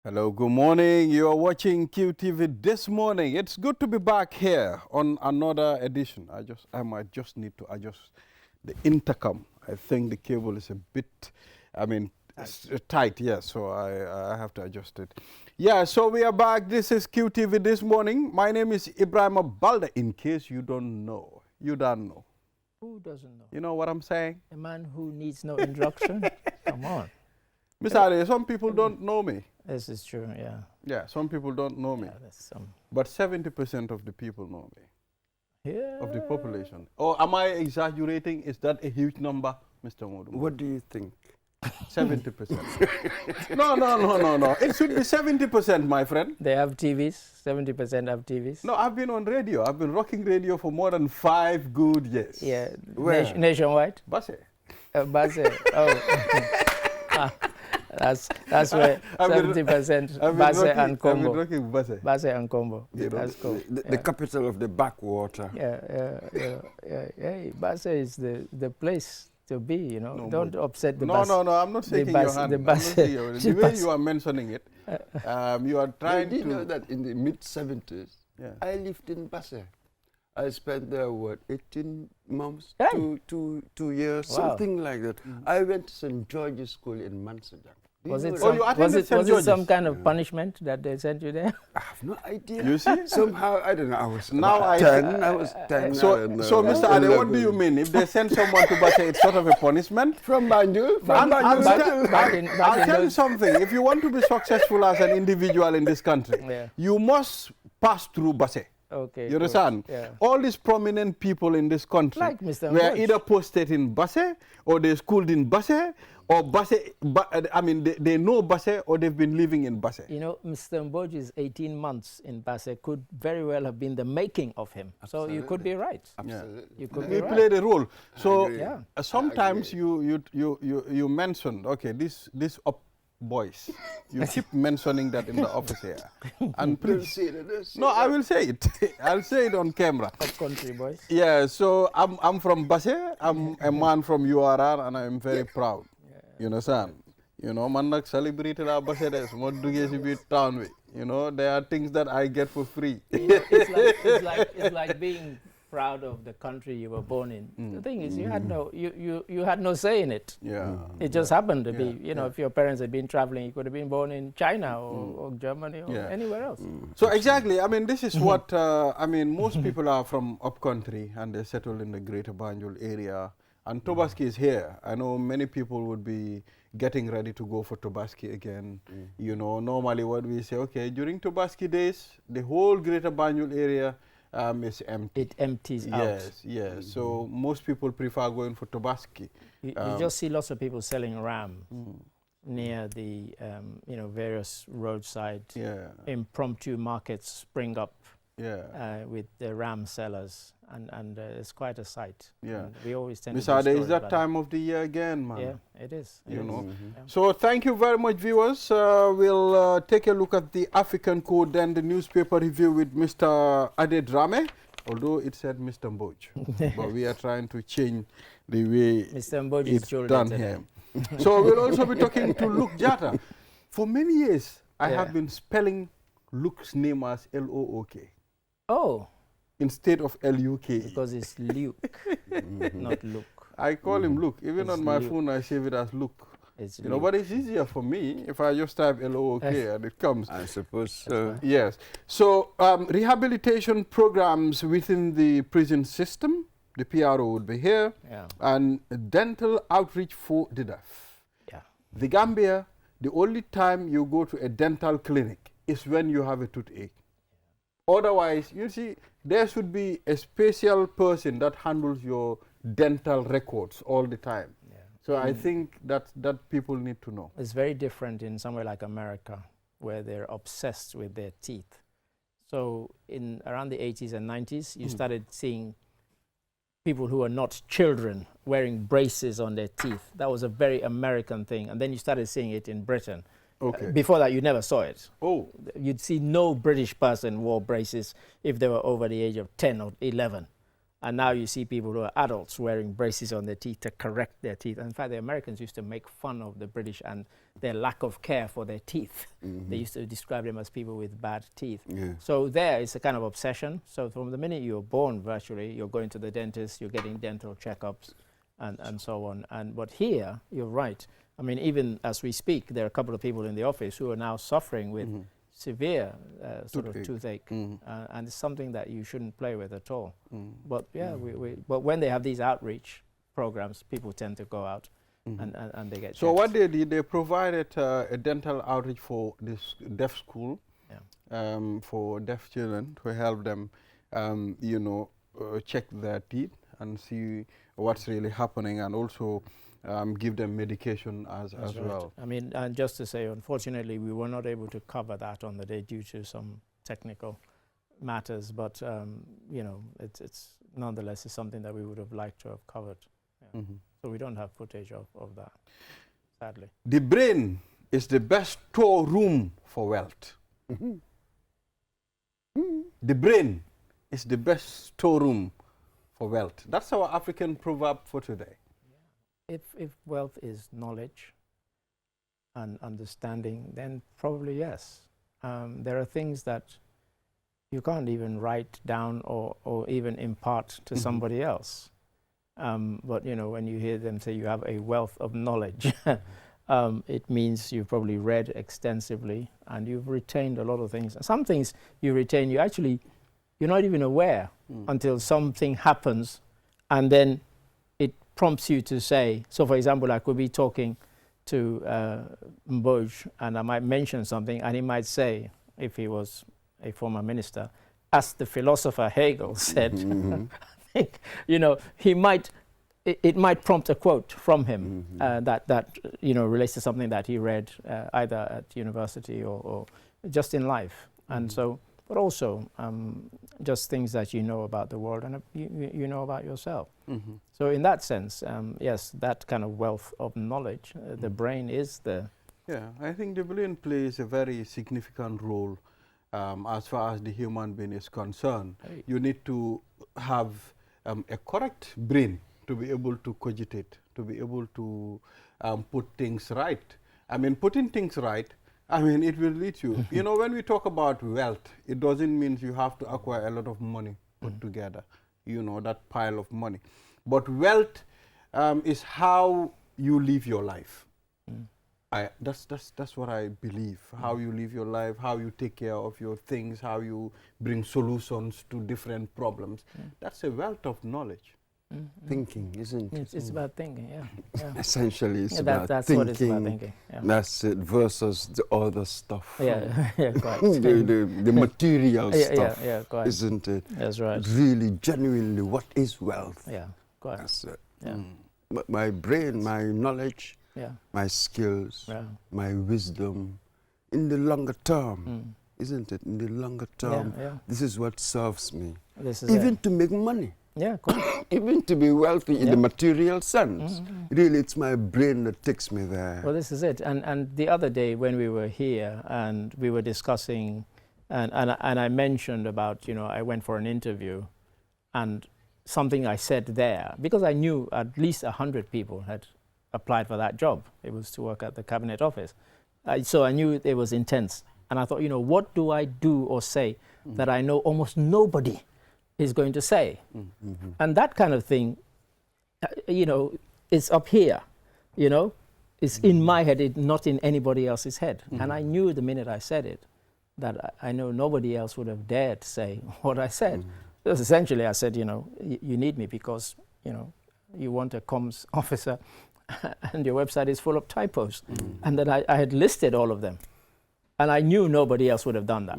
Hello, good morning. You are watching QTV this morning. It's good to be back here on another edition. I might just need to adjust the intercom. I think the cable is a bit, tight, yeah, so I have to adjust it. Yeah, so we are back. This is QTV this morning. My name is Ibrahim Balda, in case you don't know. You don't know. Who doesn't know? You know what I'm saying? A man who needs no introduction? Come on. Mr. Ade, some people don't know me. This is true, yeah. Yeah, some people don't know me. Yeah, that's some. But 70% of the people know me. Yeah. Of the population. Or am I exaggerating? Is that a huge number, Mr. Modu? What do you think? 70%. No. It should be 70%, my friend. They have TVs. 70% have TVs. No, I've been on radio. I've been rocking radio for more than 5 good years. Yeah. Where? Nationwide? Basse. Basse. Oh. That's where 70% Basse and Combo. I've been rocking Basse. Basse and Combo. You know, That's cool. The capital of the backwater. Yeah. Basse is the place to be, you know. No, Don't upset the No, Basse. I'm not shaking your hand. The way you are mentioning it, you are trying Did to... you know that in the mid-70s, Yeah. I lived in Basse. I spent there, 18 months, Hey. two years, Wow. something like that. I went to St. George's School in Mansajang. Was it, Oh, you attended St. was it some George's? kind of punishment that they sent you there? I have no idea. You see? Somehow, I don't know, I was Now about I- 10. I was 10. So, I don't know, Mr. Ade, what do 11. you mean? If they send someone to Basse, it's sort of a punishment? From Banjul? From I'll Banjul. I'll tell you something. If you want to be successful as an individual in this country, Yeah. you must pass through Basse. Okay. You understand? Yeah. All these prominent people in this country Like Mr. were Mboj. either posted in Basse, or they schooled in Basse, or Basse, they know Basse, or they've been living in Basse. You know, Mr. Mboji's 18 months in Basse could very well have been the making of him. So you could be right. Absolutely. You could We be right. played a role. So agree. Yeah. sometimes you mentioned, okay, this up boys. You keep mentioning that in the office here. And Don't please, say that, don't say no, I that. will say it. I'll say it on camera. Up country boys. Yeah, so I'm from Basse. I'm a man from URR, and I'm very proud. You understand? You know, man nak celebrate la Basse des. Mo duggé ci biir town wi. You know, there are things that I get for free. You know, it's like being proud of the country you were born in. The thing is, you had no say in it. Yeah. It just happened to be. Yeah, You know, if your parents had been traveling, you could have been born in China or Germany or Yeah. anywhere else. So exactly, I mean, this is what, most people are from upcountry and they settle in the greater Banjul area. And Tobaski is here. I know many people would be getting ready to go for Tobaski again. You know, normally what we say, okay, during Tobaski days, the whole greater Banjul area is empty. It empties out. Yes. So most people prefer going for Tobaski. You just see lots of people selling ram near the various roadside Yeah, impromptu markets spring up yeah. with the ram sellers, and it's quite a sight. Yeah. And we always tend Miss to do Ade, stories is that about time of the year again, man? Yeah, it is. You It know. is. Yeah. So thank you very much, viewers. We'll take a look at the African Code and the newspaper review with Mr. Ade Drame, although it said Mr. Mboj. But we are trying to change the way Mr. Mboji's it's children done today. here. So we'll also be talking to Luke Jata. For many years, I Yeah. have been spelling Luke's name as L-O-O-K Oh, instead of L-U-K-E. because it's Luke, not Luke. I call him Luke. Even It's on my Luke. phone, I save it as Luke. It's You know, Luke. but it's easier for me if I just type L-O-O-K and it comes. I suppose so. Yes. So rehabilitation programs within the prison system, the PRO would be here, Yeah. and dental outreach for the deaf. Yeah. The Gambia, the only time you go to a dental clinic is when you have a toothache. Otherwise, you see, there should be a special person that handles your dental records all the time. Yeah. So I think that people need to know. It's very different in somewhere like America, where they're obsessed with their teeth. So in around the 80s and 90s, you started seeing people who are not children wearing braces on their teeth. That was a very American thing. And then you started seeing it in Britain. Okay. Before that, you never saw it. Oh, You'd see no British person wore braces if they were over the age of 10 or 11. And now you see people who are adults wearing braces on their teeth to correct their teeth. In fact, the Americans used to make fun of the British and their lack of care for their teeth. They used to describe them as people with bad teeth. Yeah. So there is a kind of obsession. So from the minute you're born, virtually, you're going to the dentist, you're getting dental checkups, and so on. But here, you're right. I mean, even as we speak, there are a couple of people in the office who are now suffering with severe sort of toothache, and it's something that you shouldn't play with at all. But yeah, but when they have these outreach programs, people tend to go out and they get. So checked. what they did, they provided a dental outreach for this deaf school, for deaf children to help them, you know, check their teeth and see what's really happening, and also give them medication as That's right. well. I mean, and just to say, unfortunately, we were not able to cover that on the day due to some technical matters, but you know, it's nonetheless is something that we would have liked to have covered. Yeah. So we don't have footage of that, sadly. The brain is the best storeroom for wealth. The brain is the best storeroom for wealth. That's our African proverb for today. If wealth is knowledge and understanding, then probably yes. There are things that you can't even write down or even impart to somebody else. But you know, when you hear them say you have a wealth of knowledge, it means you've probably read extensively and you've retained a lot of things. Some things you retain, you're not even aware until something happens, and then it prompts you to say. So for example, I could be talking to Mboj and I might mention something, and he might say, if he was a former minister, as the philosopher Hegel said, I think, you know, it might prompt a quote from him that you know, relates to something that he read either at university or just in life. And so, but also just things that you know about the world and you know about yourself. So in that sense, yes, that kind of wealth of knowledge, the brain is the... Yeah, I think the brain plays a very significant role as far as the human being is concerned. Right. You need to have a correct brain to be able to cogitate, to be able to put things right. I mean, putting things right, I mean, it will lead you. You know, when we talk about wealth, it doesn't mean you have to acquire a lot of money put together, you know, that pile of money. But wealth is how you live your life. That's what I believe. How you live your life, how you take care of your things, how you bring solutions to different problems. That's a wealth of knowledge. Thinking, isn't it? It's about thinking, yeah. Essentially, it's Yeah, about that's thinking. what it's about thinking. Yeah. That's it, versus the other stuff. Yeah, yeah, quite. the material stuff, yeah, quite. isn't it? That's right. Really, genuinely, what is wealth? Yeah, quite. That's it. Yeah, But my brain, my knowledge, yeah, my skills, yeah. my wisdom, in the longer term, isn't it? In the longer term, yeah. this is what serves me. This is Even to make money. Yeah, quite. Even to be wealthy in the material sense. Really, it's my brain that takes me there. Well, this is it. And the other day when we were here and we were discussing, and I mentioned about, you know, I went for an interview and something I said there, because I knew at least 100 people had applied for that job. It was to work at the Cabinet Office. So I knew it was intense. And I thought, you know, what do I do or say that I know almost nobody is going to say? And that kind of thing, you know, is up here, you know, it's in my head, not in anybody else's head. And I knew the minute I said it that I know nobody else would have dared say what I said. Because essentially I said, you know, you need me because, you know, you want a comms officer and your website is full of typos. And then I had listed all of them. And I knew nobody else would have done that,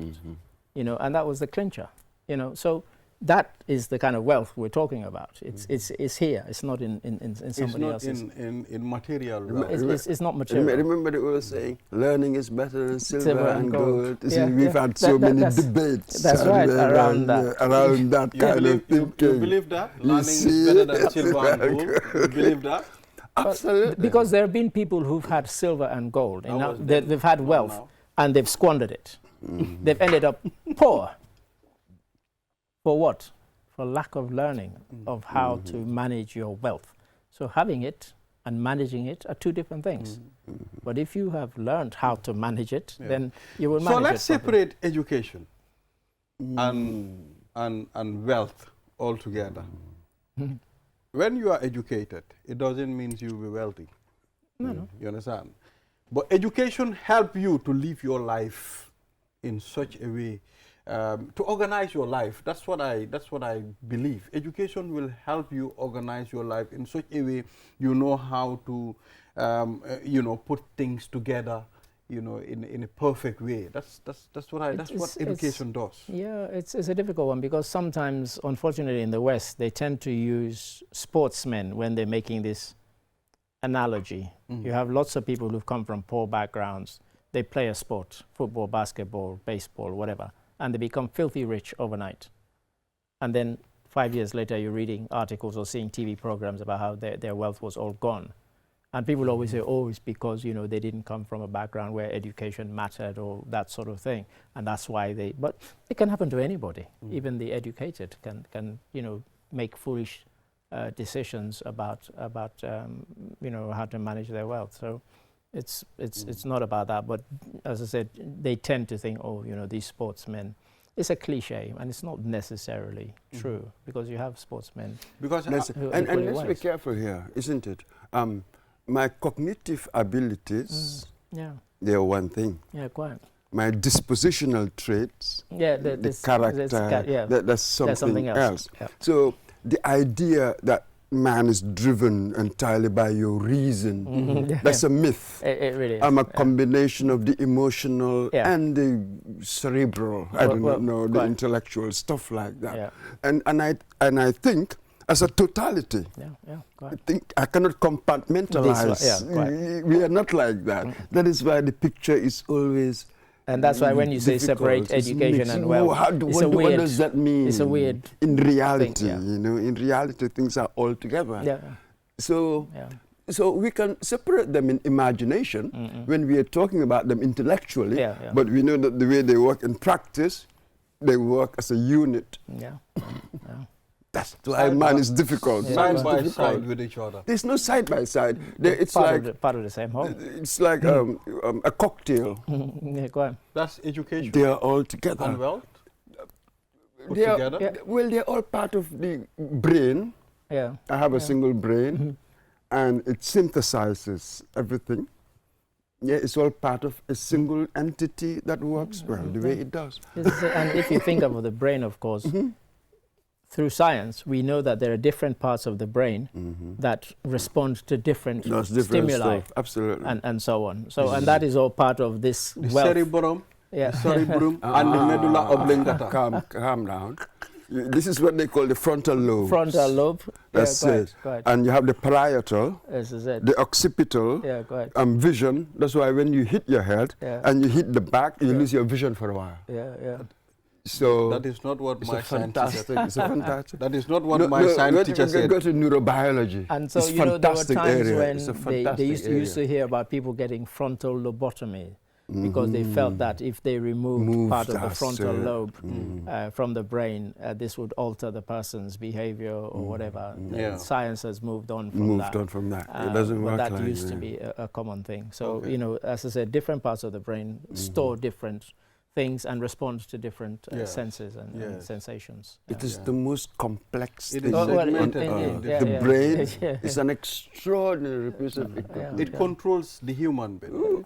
you know, and that was the clincher, you know. So that is the kind of wealth we're talking about. It's here. It's not in somebody else's. It's not in material wealth. It's not material. Remember they were saying, learning is better than silver and gold. You see, Yeah, we've had so many debates. That's right, around that. Around that kind of thinking. You believe that? Learning is better than silver and gold? You believe that? Absolutely. Because there have been people who've had silver and gold. And now they've had wealth and they've squandered it. They've ended up poor. For what? for lack of learning of how to manage your wealth. So having it and managing it are two different things. But if you have learned how to manage it, then you will manage it. So let's properly. separate education and wealth altogether. When you are educated, it doesn't mean you will be wealthy. No. You understand? But education help you to live your life in such a way, to organize your life. That's what I believe. Education will help you organize your life in such a way you know how to, put things together, in a perfect way. That's what education does. Yeah, it's a difficult one because sometimes, unfortunately, in the West, they tend to use sportsmen when they're making this analogy. You have lots of people who've come from poor backgrounds. They play a sport, football, basketball, baseball, whatever, and they become filthy rich overnight. And then 5 years later, you're reading articles or seeing TV programs about how their wealth was all gone. And people always say, oh, it's because, they didn't come from a background where education mattered or that sort of thing. And that's why but it can happen to anybody. Even the educated can make foolish decisions about how to manage their wealth. So it's not about that. But as I said, they tend to think, oh, these sportsmen. It's a cliche, and it's not necessarily true because you have sportsmen. Because and let's be careful here, isn't it? My cognitive abilities, they are one thing. Yeah, quite. My dispositional traits, the character, that's something else. Yeah. So the idea that man is driven entirely by your reason, that's a myth. It really is. I'm a combination of the emotional and the cerebral, the intellectual, stuff like that. Yeah. And I think as a totality. Quite. I think I cannot compartmentalize. We are not like that. That is why the picture is always. And that's why when you say separate education and wealth, what does that mean? It's a weird. In reality, in reality, things are all together. Yeah. So we can separate them in imagination when we are talking about them intellectually. But we know that the way they work in practice, they work as a unit. Yeah. That's why man is difficult. Side by side with each other. There's no side by side. It's part of the same whole. It's like a cocktail. Go on. That's education. They are all together. And wealth? Well, they're all part of the brain. Yeah. I have a single brain, and it synthesizes everything. Yeah, it's all part of a single entity that works well the way it does. And if you think of the brain, of course, through science, we know that there are different parts of the brain that respond to different stimuli. Stuff. Absolutely. And so on. So, and that is all part of this wealth. Cerebrum, the cerebrum and the medulla oblongata. Calm down. This is what they call the frontal lobe. Frontal lobe. That's it. Quite. And you have the parietal, the occipital, vision. That's why when you hit your head and you hit the back, you lose your vision for a while. So that is not what my scientist said. It's a fantastic. That is not what my science teacher said. Go to neurobiology. And so it's there were times area. when they used to hear about people getting frontal lobotomy because they felt that if they removed part of the frontal lobe from the brain, this would alter the person's behavior or whatever. Science has moved on from that. It doesn't work but like that used to be a common thing. So, as I said, different parts of the brain store different things and respond to different senses and sensations. It is the most complex thing. The brain is an extraordinary piece of equipment. It controls the human being.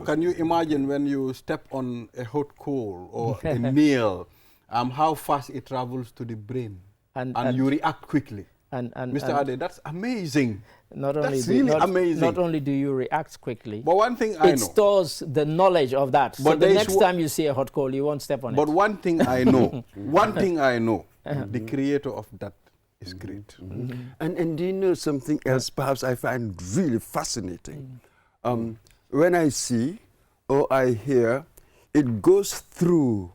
Can you imagine when you step on a hot coal or a nail, how fast it travels to the brain and you react quickly? And Mr. Ade, that's amazing. Not only do you react quickly, but one thing I know, it stores the knowledge of that. But so the next time you see a hot coal, you won't step on it. But one thing I know, the creator of that is great. And do you know something else perhaps I find really fascinating? When I see or I hear, it goes through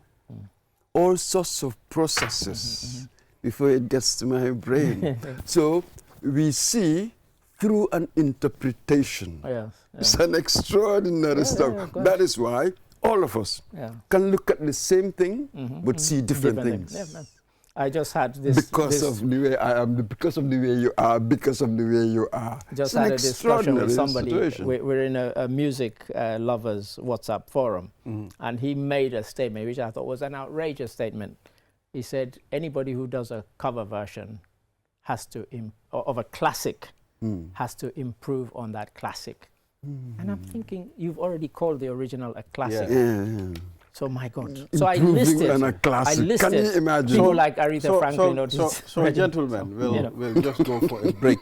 all sorts of processes before it gets to my brain. So we see through an interpretation. It's an extraordinary stuff. That is why all of us can look at the same thing but see different things. I just had this... Because of the way I am, because of the way you are, because of the way you are. Just It's an had a discussion with extraordinary somebody. situation. We're in a music lovers WhatsApp forum, and he made a statement which I thought was an outrageous statement. He said anybody who does a cover version has to of a classic has to improve on that classic. And I'm thinking, you've already called the original a classic. Yeah. So my God. So I Improving listed. on a classic. I listed Can you imagine? people like Aretha Franklin. So gentlemen, we'll just go for a break.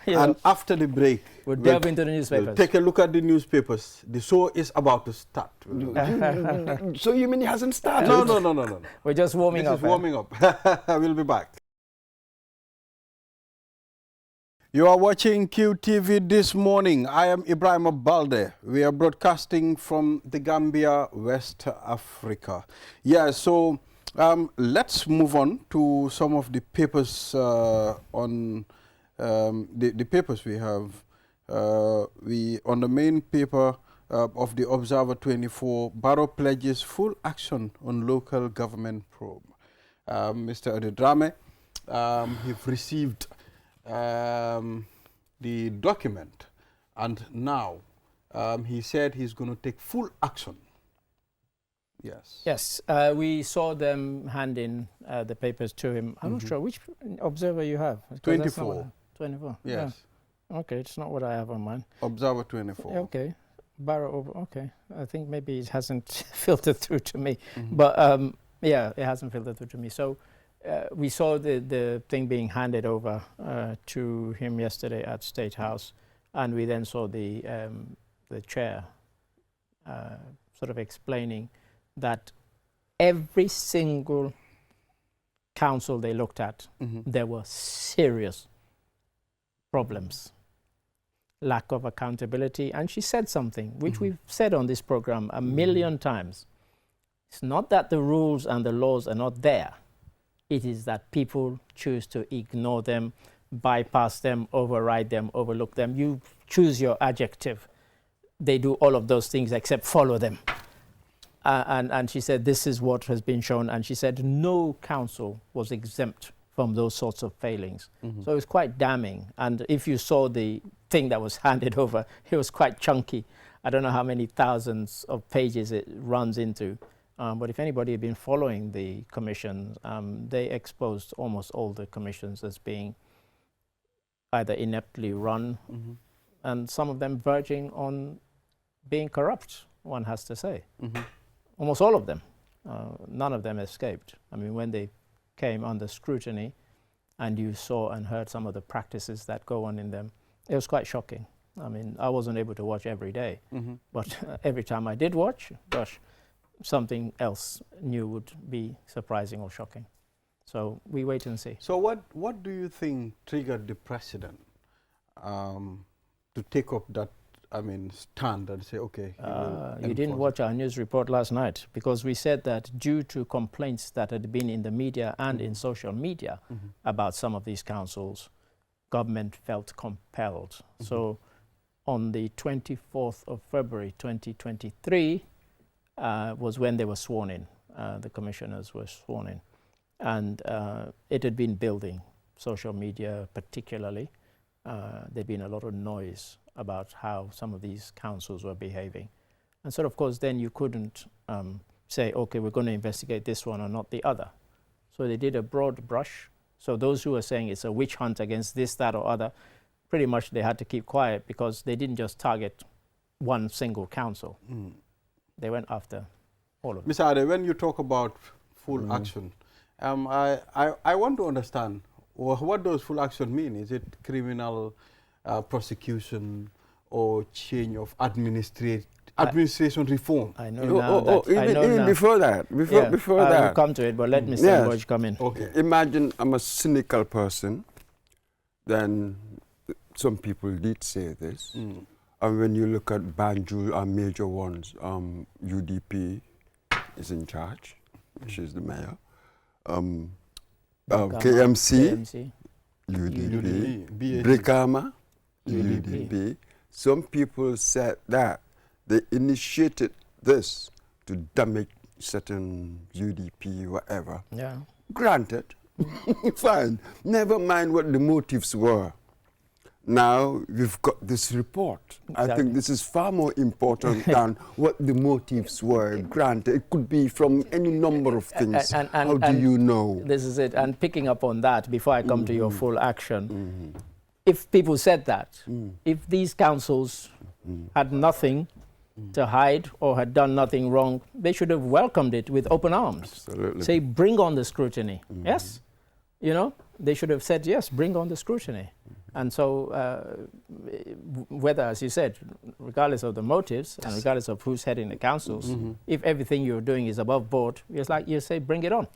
And after the break, we'll delve into the newspapers. Take a look at the newspapers. The show is about to start. So you mean it hasn't started? No. We're just warming up. This is warming up. We'll be back. You are watching QTV This Morning. I am Ibrahim Balde. We are broadcasting from the Gambia, West Africa. Yeah, so let's move on to some of the papers on the papers we have. On the main paper of the Observer 24, Barrow pledges full action on local government probe. Mr. Adedrame, he received the document, and now he said he's going to take full action. Yes. Yes, we saw them handing the papers to him. I'm not sure which Observer you have. 24. 24. Yes. Yeah. Okay, it's not what I have on mine. Observer 24. Okay. Barrow. Okay. I think maybe it hasn't filtered through to me, but yeah, it hasn't filtered through to me. So. We saw the thing being handed over to him yesterday at State House, and we then saw the chair sort of explaining that every single council they looked at, there were serious problems, lack of accountability, and she said something which we've said on this program a million times. It's not that the rules and the laws are not there. It is that people choose to ignore them, bypass them, override them, overlook them. You choose your adjective. They do all of those things except follow them. And she said, this is what has been shown. And she said, no council was exempt from those sorts of failings. So it was quite damning. And if you saw the thing that was handed over, it was quite chunky. I don't know how many thousands of pages it runs into. But if anybody had been following the commissions, they exposed almost all the commissions as being either ineptly run and some of them verging on being corrupt, one has to say. Almost all of them. None of them escaped. I mean, when they came under scrutiny and you saw and heard some of the practices that go on in them, it was quite shocking. I mean, I wasn't able to watch every day, but every time I did watch, gosh, something else new would be surprising or shocking. So we wait and see. So what do you think triggered the president to take up that, stand and say, okay, you didn't watch our news report last night, because we said that due to complaints that had been in the media and in social media about some of these councils, government felt compelled. So on the 24th of February 2023, was when they were sworn in. The commissioners were sworn in. And it had been building, social media particularly. There'd been a lot of noise about how some of these councils were behaving. And so, of course, then you couldn't say, okay, we're going to investigate this one or not the other. So they did a broad brush. So those who were saying it's a witch hunt against this, that, or other, pretty much they had to keep quiet, because they didn't just target one single council. They went after all of them. Mr. Ade, when you talk about full action, I want to understand what does full action mean? Is it criminal prosecution or change of administration reform? I know now that. Even before that. Before that. I'll come to it, but let Mr. George come in. Okay. Imagine I'm a cynical person, then some people did say this. And when you look at Banjul and major ones, UDP is in charge, she's the mayor. KMC, UDP, Brikama, UDP. Some people said that they initiated this to damage certain UDP, whatever. Yeah. Granted, Fine. Never mind what the motives were. Now we've got this report. I Exactly. think this is far more important than what the motives were. Granted, it could be from any number of things. How do you know? This is it. And picking up on that, before I come to your full action, if people said that, if these councils had nothing to hide or had done nothing wrong, they should have welcomed it with open arms. Absolutely. Say, bring on the scrutiny. Yes? You know, they should have said, yes, bring on the scrutiny. And so, whether, as you said, regardless of the motives and regardless of who's heading the councils, if everything you're doing is above board, it's like you say, bring it on.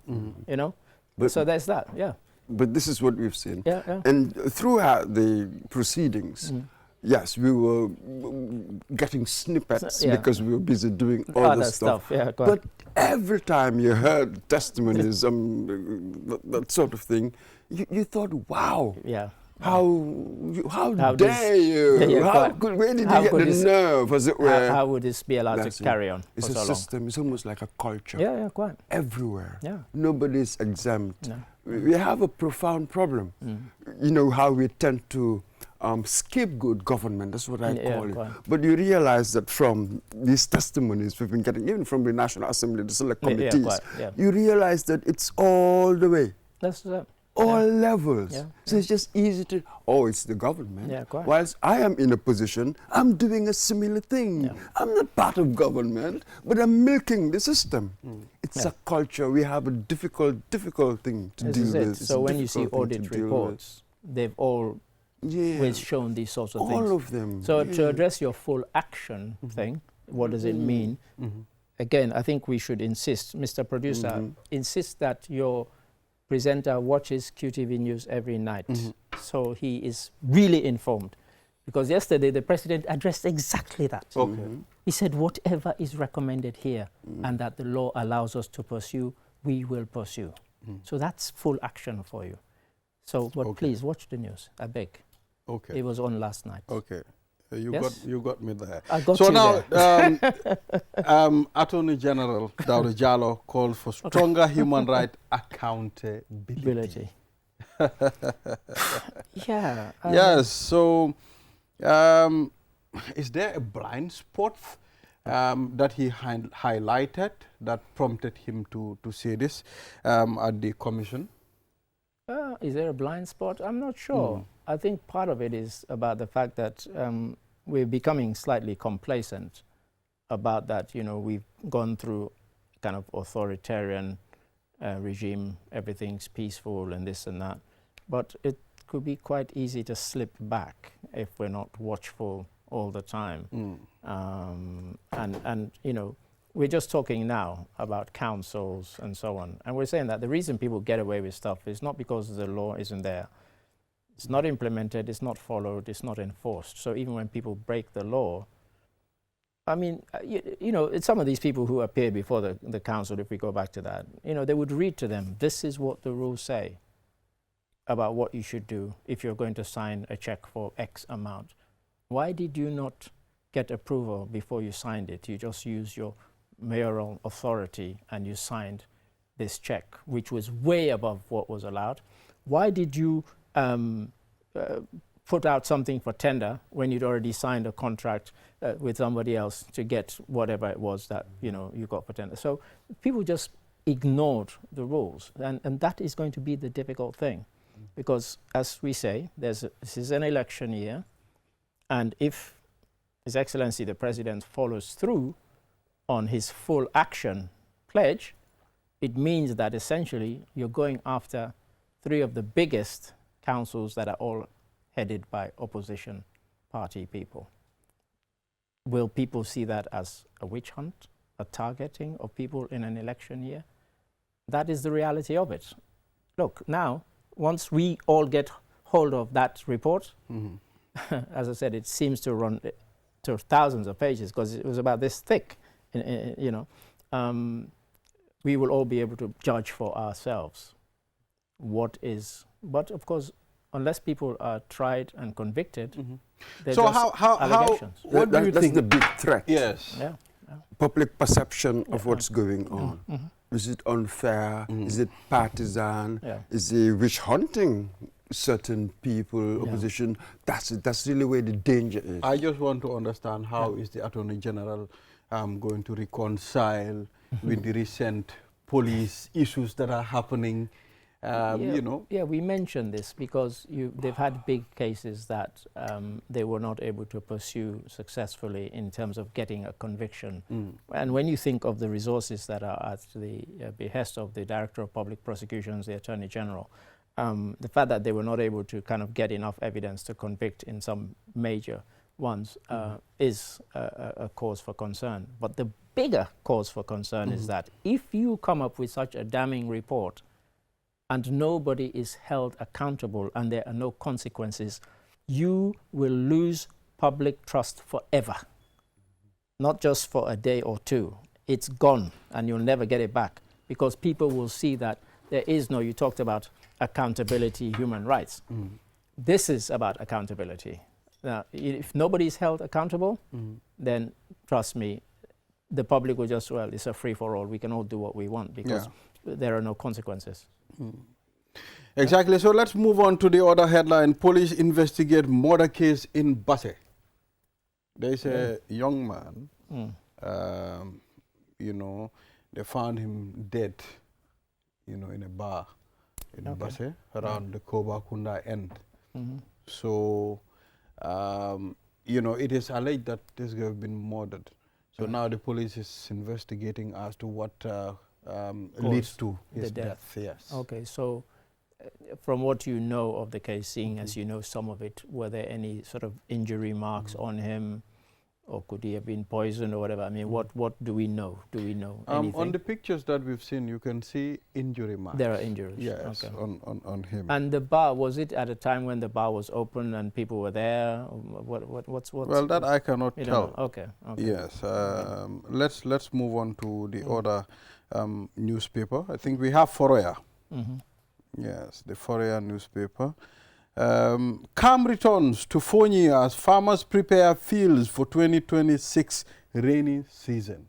You know? But- So there's that, yeah. But this is what we've seen. Yeah, yeah. And throughout the proceedings, yes, we were getting snippets Yeah. because we were busy doing other stuff. Yeah, go But ahead. every time you heard testimonies, that sort of thing, you thought, wow, Yeah. how does- dare you? Yeah, yeah, How quite. where did How you get could the this- nerve, as it were? How would this be allowed That's to it. carry on It's for a so long? system. It's almost like a culture. Yeah, yeah, quite. Everywhere. Yeah. Nobody's exempt. No. We have a profound problem. You know how we tend to scapegoat government, that's what I Yeah, call it. quite. But you realize that from these testimonies we've been getting, even from the National Assembly, the select Yeah, yeah, committees, quite, yeah. you realize that it's all the way, That's all levels. Yeah, So it's just easy to, oh, it's the government. Yeah, quite. Whilst I am in a position, I'm doing a similar thing. Yeah. I'm not part of government, but I'm milking the system. It's Yeah. a culture. We have a difficult thing to This deal is with. it. It's So a when you see difficult thing audit to deal with. reports, they've all Yeah. always shown these sorts of all things. of them. So yeah. to address your full action thing, what does it mean? Again, I think we should insist, Mr. Producer, insist that your presenter watches QTV News every night, so he is really informed. Because yesterday the president addressed exactly that. Okay. He said, whatever is recommended here and that the law allows us to pursue, we will pursue. So that's full action for you. So, but Okay. please watch the news, I beg. Okay. It was on last night. Okay. Yes? You got me there. I got So you now, there. Attorney General Daouda Jallow called for stronger human rights accountability. Yeah. Yes. So, is there a blind spot that he highlighted that prompted him to say this at the commission? Is there a blind spot? I'm not sure. I think part of it is about the fact that we're becoming slightly complacent about that. You know, we've gone through kind of authoritarian regime, everything's peaceful and this and that. But it could be quite easy to slip back if we're not watchful all the time. And you know, we're just talking now about councils and so on. And we're saying that the reason people get away with stuff is not because the law isn't there. It's not implemented, it's not followed, it's not enforced. So even when people break the law, I mean, you know, it's some of these people who appear before the council, if we go back to that, you know, they would read to them, this is what the rules say about what you should do if you're going to sign a check for X amount. Why did you not get approval before you signed it? You just used your mayoral authority and you signed this check, which was way above what was allowed. Why did you put out something for tender when you'd already signed a contract with somebody else to get whatever it was that you got for tender? So people just ignored the rules, and that is going to be the difficult thing, because as we say, this is an election year, and if His Excellency the President follows through on his full action pledge, it means that essentially you're going after 3 of the biggest councils that are all headed by opposition party people. Will people see that as a witch hunt, a targeting of people in an election year? That is the reality of it. Look, now, once we all get hold of that report, as I said, it seems to run to thousands of pages because it was about this thick, you know, we will all be able to judge for ourselves what is. But of course, unless people are tried and convicted, they're So just how allegations. what do you That's think? the big threat. Yes. Yeah. Public perception of what's going on. Is it unfair? Is it partisan? Yeah. Is it witch hunting certain people, opposition? That's really where the danger is. I just want to understand how is the Attorney General going to reconcile with the recent police issues that are happening, you know? Yeah, we mentioned this because they've had big cases that they were not able to pursue successfully in terms of getting a conviction. And when you think of the resources that are at the behest of the Director of Public Prosecutions, the Attorney General, the fact that they were not able to kind of get enough evidence to convict in some major ones is a cause for concern. But the bigger cause for concern is that if you come up with such a damning report and nobody is held accountable and there are no consequences, you will lose public trust forever. Not just for a day or two. It's gone and you'll never get it back because people will see that there is no, you talked about accountability, human rights. This is about accountability. Now, if nobody is held accountable, then trust me, the public will just, well, it's a free-for-all. We can all do what we want because there are no consequences. Exactly. So let's move on to the other headline. Police investigate murder case in Basse. There's a young man, you know, they found him dead, you know, in a bar in Basse around the Kobakunda end. So, you know, it is alleged that this guy has been murdered. So now the police is investigating as to what leads to his death. Yes. Okay, so from what you know of the case, seeing as you know some of it, were there any sort of injury marks on him, or could he have been poisoned or whatever? I mean, what do we know? Do we know anything? On the pictures that we've seen, you can see injury marks. There are injuries. Yes, okay. on him. And the bar, was it at a time when the bar was open and people were there? What's well, that I cannot tell. Okay. Yes. Let's move on to the other newspaper. I think we have Foroya. Yes, the Foroya newspaper. Calm returns to Fonyi as farmers prepare fields for 2026 rainy season.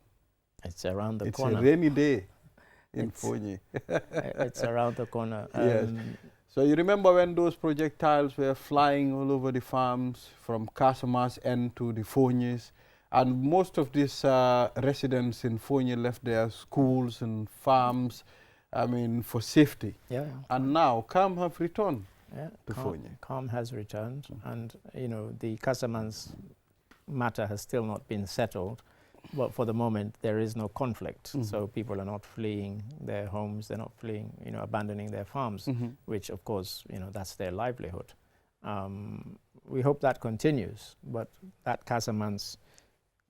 It's around the corner. It's a rainy day in Fonyi. It's around the corner. Yes. So you remember when those projectiles were flying all over the farms from Casamas end to the Fonyis, and most of these residents in Fonyi left their schools and farms, I mean, for safety. Yeah. And now calm have returned. Yeah, calm has returned, and you know the Casamance matter has still not been settled, but for the moment there is no conflict. So people are not fleeing their homes, they're not fleeing, you know, abandoning their farms, which of course, you know, that's their livelihood. We hope that continues, but that Casamance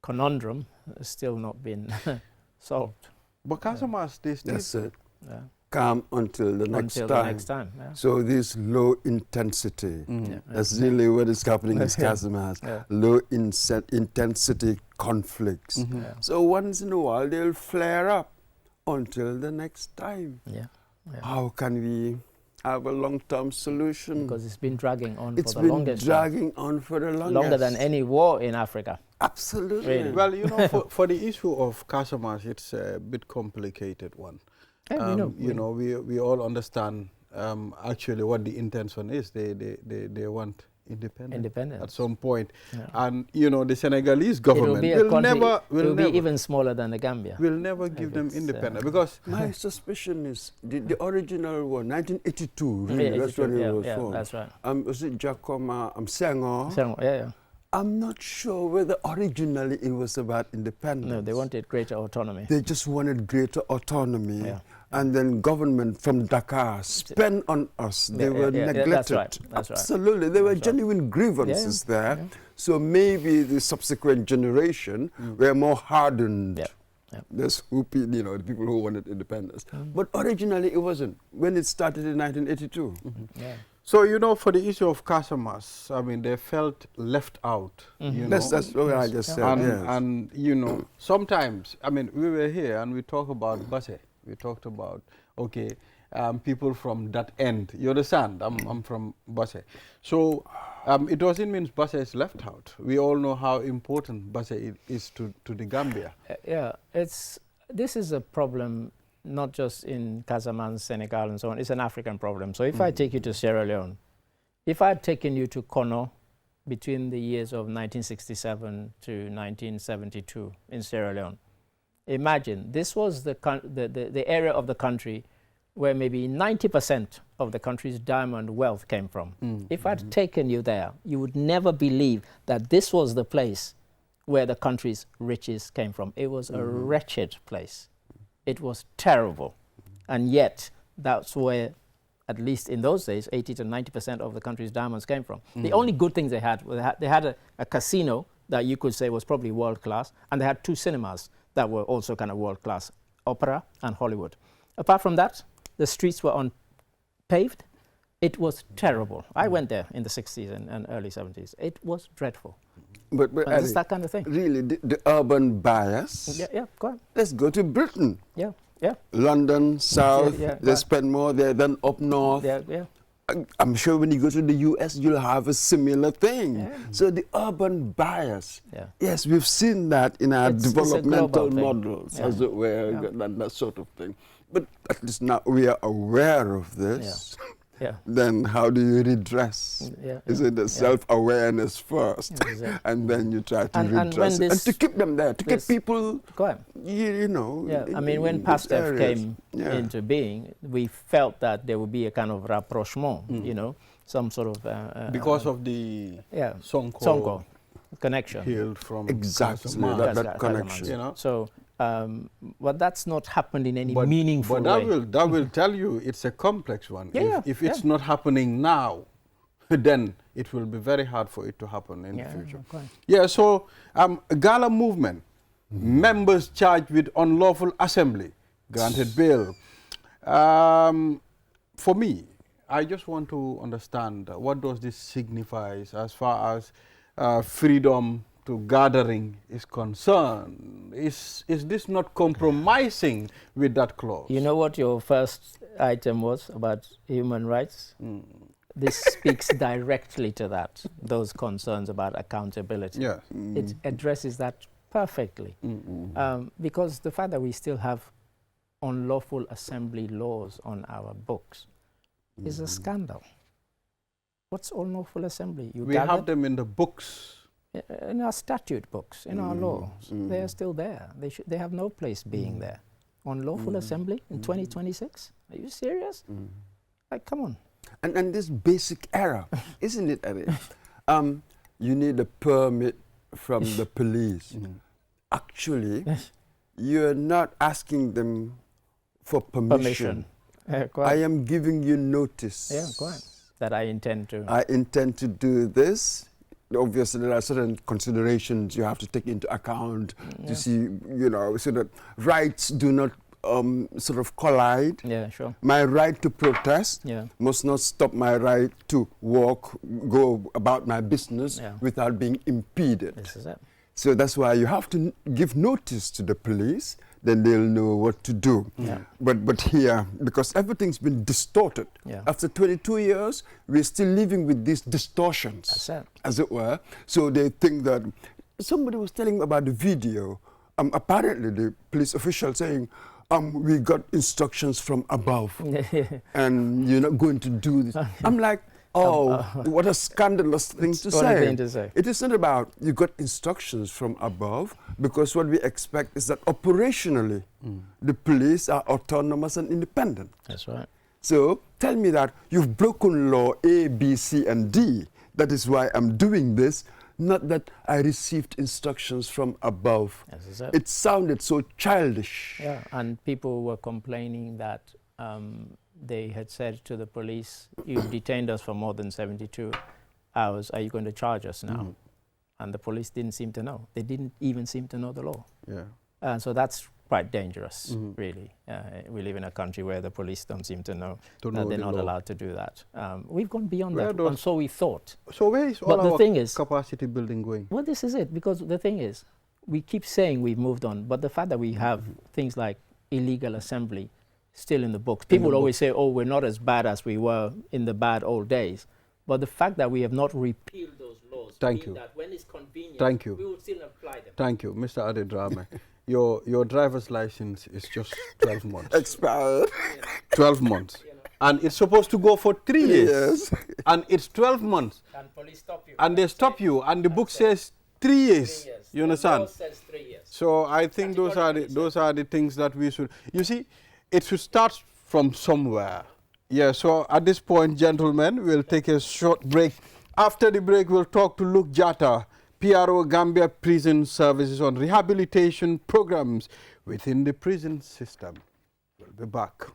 conundrum has still not been solved. But Casamance, they still... That's it. Calm until the next time. So this low intensity, that's really what is happening in Casamance. Low intensity conflicts. So once in a while they'll flare up until the next time. How can we have a long-term solution? Because it's been dragging on for the longest time. It's been dragging on for the longest. Longer than any war in Africa. Absolutely. Really. Well, you know, for the issue of Casamance, it's a bit complicated one. We all understand actually what the intention is. They want independence at some point. And you know, the Senegalese government will be even smaller than the Gambia. Will never give them independence because my suspicion is the original one, 1982. Really, that's when it was formed. That's right. Was it Jacoma? Senghor. Senghor, I'm not sure whether originally it was about independence. No, they wanted greater autonomy. They just wanted greater autonomy. And then government from Dakar spent on us. They were neglected. That's right. Absolutely. There were genuine grievances there. So maybe the subsequent generation were more hardened. There's you know, the people who wanted independence. But originally it wasn't. When it started in 1982. So, you know, for the issue of Casamance, I mean, they felt left out. You know? That's what I just said. And, you know, sometimes, I mean, we were here and we talked about Basse. We talked about, okay, people from that end. You understand? I'm from Basse. So it doesn't mean Basse is left out. We all know how important Basse is to the Gambia. This is a problem not just in Casamance, Senegal, and so on. It's an African problem. So if I take you to Sierra Leone, if I had taken you to Kono between the years of 1967 to 1972 in Sierra Leone, imagine this was the area of the country where maybe 90% of the country's diamond wealth came from. If I'd taken you there, you would never believe that this was the place where the country's riches came from. It was a wretched place. It was terrible. And yet, that's where, at least in those days, 80 to 90% of the country's diamonds came from. The only good things they had a casino that you could say was probably world class, and they had 2 cinemas that were also kind of world class, Opera and Hollywood. Apart from that, the streets were unpaved. It was terrible. I went there in the 60s and early 70s. It was dreadful. But it's that kind of thing. Really, the urban bias. Yeah, go on. Let's go to Britain. Yeah. London, South, Yeah, they spend more there than up north. Yeah. I'm sure when you go to the US, you'll have a similar thing. Yeah. So the urban bias, Yeah. yes, we've seen that in our It's a developmental global thing. models, Yeah. as it were, Yeah. that sort of thing. But at least now we are aware of this. Yeah. Then how do you redress? Yeah. Is it the self-awareness first, Yeah, exactly. and then you try to And when redress it, and this- to keep them there, to keep this- people, Go on. you know. Yeah, I mean, when in these PASTEF areas. came Yeah. into being, we felt that there would be a kind of rapprochement, you know, some sort of... Because of the yeah, Sonko connection. hailed from Exactly, Casamance, that connection. you know. So, but that's not happened in any But meaningful that way. that will tell you it's a complex one. Yeah, if it's not happening now, then it will be very hard for it to happen in the future. Okay. Yeah, so Gala movement, members charged with unlawful assembly, granted bail. For me, I just want to understand what does this signify as far as freedom to gathering is concerned. Is this not compromising with that clause? You know what your first item was about human rights? This speaks directly to that, those concerns about accountability. Yeah. It addresses that perfectly. Because the fact that we still have unlawful assembly laws on our books is a scandal. What's unlawful assembly? We have them in the books. In our statute books, in our laws. They are still there. They have no place being there. Unlawful assembly in 2026? Are you serious? Like, come on. And this basic error, isn't it, Eddie? You need a permit from the police. Actually, you're not asking them for permission. I am giving you notice. Yeah, go on. That I intend to. I intend to do this. Obviously, there are certain considerations you have to take into account to see, you know, so that rights do not sort of collide. Yeah, sure. My right to protest Yeah. must not stop my right to walk, go about my business without being impeded. This is it. So that's why you have to give notice to the police, then they'll know what to do. Yeah. But here, because everything's been distorted, after 22 years, we're still living with these distortions, That's it. as it were. So they think that, somebody was telling me about the video, apparently the police official saying, we got instructions from above, and you're not going to do this. I'm like, what a scandalous thing to say. It isn't about you got instructions from above, because what we expect is that operationally, the police are autonomous and independent. That's right. So tell me that you've broken law A, B, C, and D. That is why I'm doing this. Not that I received instructions from above. It sounded so childish. Yeah, and people were complaining that they had said to the police, you've detained us for more than 72 hours, are you going to charge us now? And the police didn't seem to know. They didn't even seem to know the law. Yeah. So that's quite dangerous, really. We live in a country where the police don't seem to know that they're not allowed to do that. We've gone beyond that, and so we thought. So where is all our capacity building going? Well, this is it, because the thing is, we keep saying we've moved on, but the fact that we have things like illegal assembly still in the books. People always say, oh, we're not as bad as we were in the bad old days. But the fact that we have not repealed those laws Thank mean you. that when it's convenient, Thank you. we will still apply them. Thank you, Mr. Adedrame. Your driver's license is just 12 months. Expired. 12 months. You know, And it's supposed to go for 3 years. Yes. And it's 12 months. and police stop you. And they stop you. And the book says 3 years. 3 years. You understand? The law says 3 years. So I think those are the things that we should. You see, it should start from somewhere. Yeah. So at this point, gentlemen, we'll take a short break. After the break, we'll talk to Luke Jatta, PRO Gambia Prison Services, on rehabilitation programs within the prison system. We'll be back.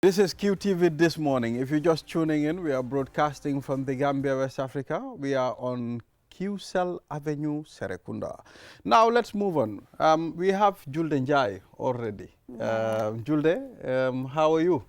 This is QTV This Morning. If you're just tuning in, we are broadcasting from the Gambia, West Africa. We are on QCell Avenue, Serekunda. Now let's move on. We have Julde Njai already. Julde, how are you?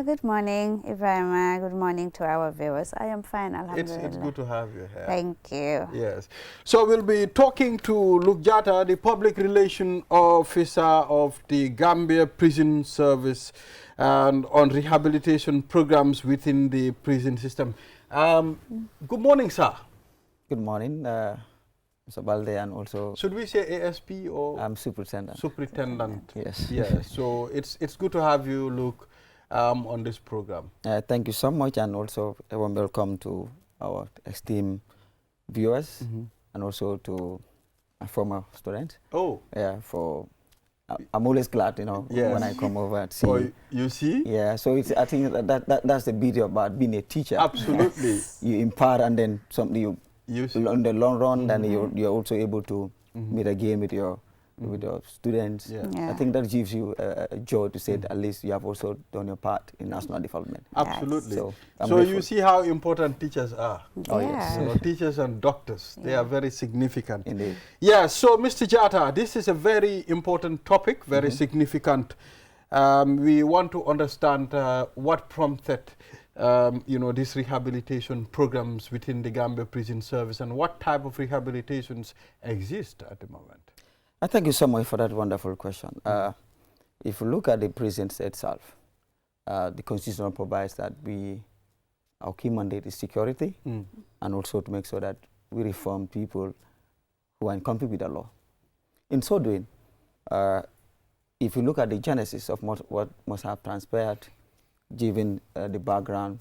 Good morning, Ibrahima. Good morning to our viewers. I am fine, alhamdulillah. It's good to have you here. Thank you. Yes. So we'll be talking to Luke Jatta, the Public Relation Officer of the Gambia Prison Service, and on rehabilitation programs within the prison system. Good morning, sir. Good morning, Mr. Balde, and also Should we say ASP or I'm superintendent. Superintendent? Yes. Yes. So it's good to have you, Luke, on this program. Thank you so much, and also a warm welcome to our esteemed viewers, and also to a former student. Oh. Yeah, I'm always glad, you know, Yes. when I come over and see. Oh, you see? Yeah, so I think that's the beauty about being a teacher. Absolutely. You impart, and then something You see? on the long run, then you're also able to meet again with your students. Yeah. Yeah. I think that gives you a joy to say that at least you have also done your part in national development. Absolutely. So, I'm So grateful. you see how important teachers are. Oh, yes. You know, teachers and doctors, they are very significant. Indeed. Yeah, so Mr. Jatta, this is a very important topic, very significant. We want to understand what prompted these rehabilitation programs within the Gambia Prison Service, and what type of rehabilitations exist at the moment. I thank you so much for that wonderful question. If you look at the prisons itself, the Constitution provides that our key mandate is security, and also to make sure that we reform people who are in conflict with the law. In so doing, if you look at the genesis of what must have transpired, given the background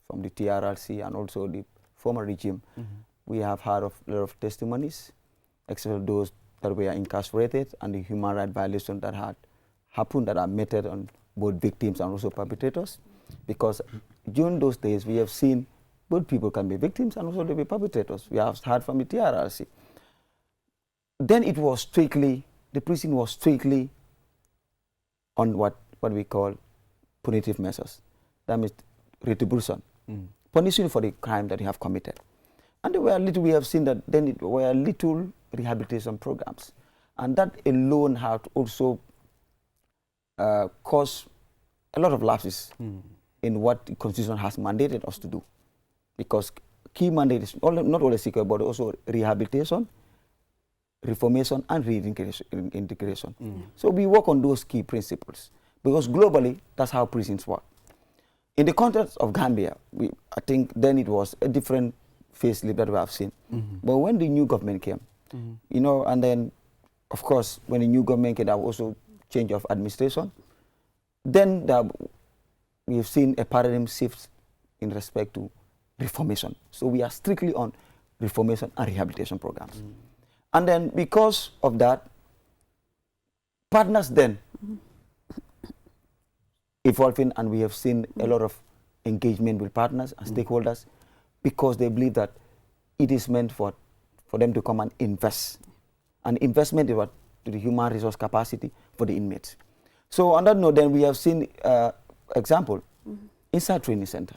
from the TRRC and also the former regime, we have heard of a lot of testimonies, except those that were incarcerated and the human rights violations that had happened that are meted on both victims and also perpetrators. Because during those days, we have seen both people can be victims and also they be perpetrators. We have heard from the TRRC. Then it was strictly, the prison was strictly on what we call punitive measures. That means retribution, punishing for the crime that you have committed. And there were little, we have seen that then it were little rehabilitation programs. And that alone had also caused a lot of lapses in what the Constitution has mandated us to do. Because key mandate is not only security, but also rehabilitation, reformation, and reintegration. So we work on those key principles. Because globally, that's how prisons work. In the context of Gambia, I think then it was a different facelift that we have seen. But when the new government came, you know, and then, of course, when the new government came, there was also change of administration. Then we have seen a paradigm shift in respect to reformation. So we are strictly on reformation and rehabilitation programs. And then because of that, partners then evolving, and we have seen a lot of engagement with partners and stakeholders, because they believe that it is meant for them to come and invest. And investment is what to the human resource capacity for the inmates. So on that note, then we have seen example inside training center,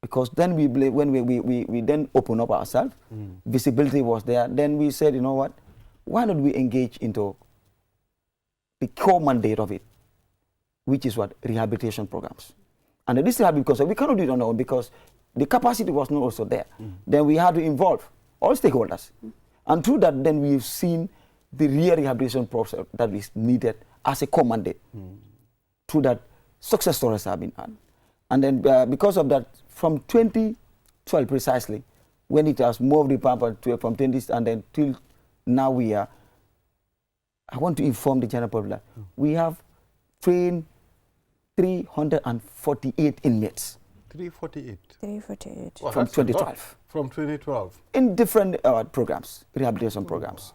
because then we believe when we then open up ourselves, visibility was there. Then we said, you know what, why don't we engage into the core mandate of it, which is what rehabilitation programs. And this is because we cannot do it on our own, because the capacity was not also there. Then we had to involve all stakeholders. And through that, then we've seen the real rehabilitation process that is needed as a core mandate. Through that, success stories have been had. And then because of that, from 2012 precisely, when it has moved the pamper from 20 and then till now we are, I want to inform the general public, we have trained 348 inmates. 348. 348. Wow, From that's a lot. 2012. From 2012. In different programs, rehabilitation programs.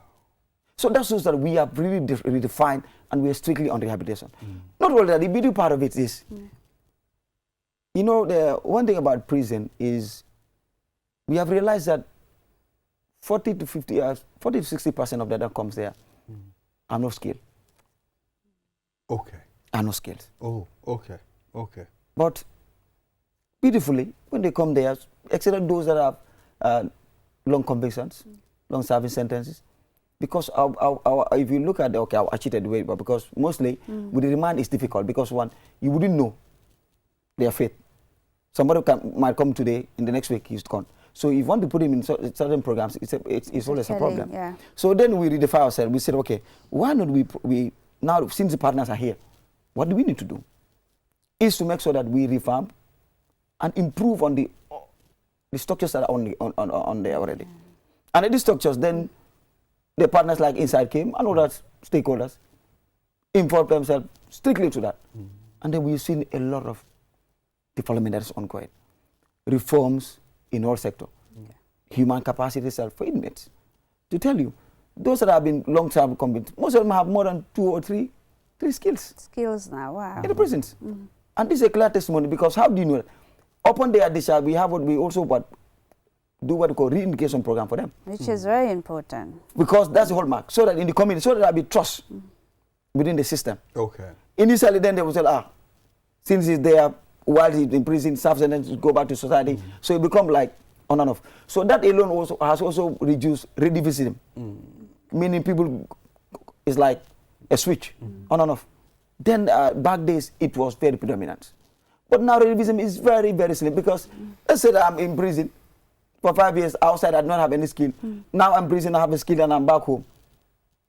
So that shows that we have really redefined and we are strictly on rehabilitation. Not only that, the beauty part of it is, you know, the one thing about prison is we have realized that 40 to 60% of that comes there are no skill, Okay. are no skills. Oh, okay. Okay. But beautifully, when they come there, except those that have long convictions, long service sentences, because if you look at our cheated way, but because mostly with the remand it's difficult because one, you wouldn't know their faith. Somebody might come today, in the next week he's gone. So if you want to put him in certain programs, it's always a problem. Yeah. So then we redefine ourselves. We said, okay, why not we now, since the partners are here, what do we need to do? Is to make sure that we revamp and improve on the structures that are on there already. And in these structures, then the partners like Inside came and other stakeholders involved themselves strictly to that. And then we've seen a lot of development that is ongoing. Reforms in all sectors. Human capacity itself for inmates. To tell you, those that have been long-term convicted, most of them have more than 2 or 3 skills Skills now, wow. in the prisons. And this is a clear testimony because how do you know that? Upon their discharge, we have do what we call re-education program for them. Which is very important. Because that's the hallmark. So that in the community, so that there will be trust within the system. Okay. Initially, then they will say, since he's there, while he's in prison, serves and then go back to society. So it become like on and off. So that alone also has also reduced recidivism. Meaning people, it's like a switch, on and off. Then back days, it was very predominant. But now recidivism is very, very slim because let's say that I'm in prison for 5 years, outside I do not have any skill. Now I'm in prison, I have a skill and I'm back home.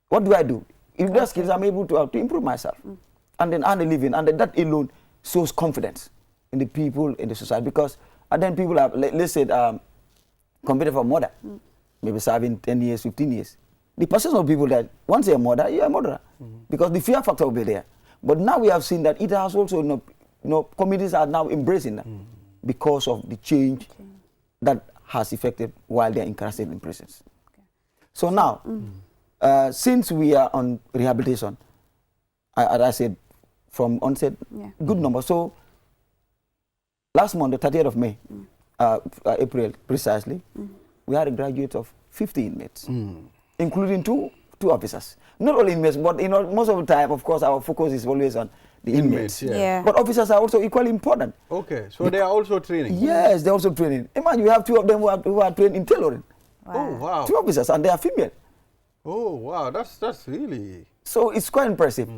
What do I do? If there are skills, I'm able to improve myself and then earn a living. And then that alone shows confidence in the people, in the society. Because and then people have, let's say, competed for murder, maybe serving 10 years, 15 years. The percentage of people that once you're a murderer, you're a murderer. Because the fear factor will be there. But now we have seen that it has also, communities are now embracing that because of the change that has affected while they're incarcerated in prisons. So now, since we are on rehabilitation, as I said, from onset, good number. So last month, the 30th of May, April precisely, we had a graduate of 50 inmates, including two officers. Not only inmates, but most of the time, of course, our focus is always on the inmates. Yeah. But officers are also equally important. Okay, so they are also training? Yes, they're also training. Imagine you have 2 of them who are trained in tailoring. Wow. Oh, wow. 2 officers, and they are female. Oh, wow, that's really... So it's quite impressive.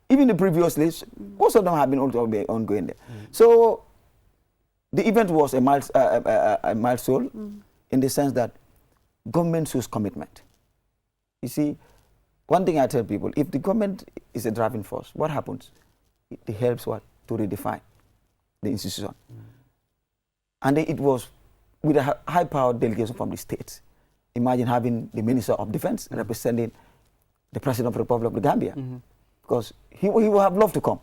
Even the previous list, most of them have been also ongoing there. So the event was a milestone in the sense that government shows commitment. You see, one thing I tell people, if the government is a driving force, what happens? It helps to redefine the institution. And it was with a high-powered delegation from the states. Imagine having the Minister of Defense representing the President of the Republic of the Gambia. Because he would have loved to come.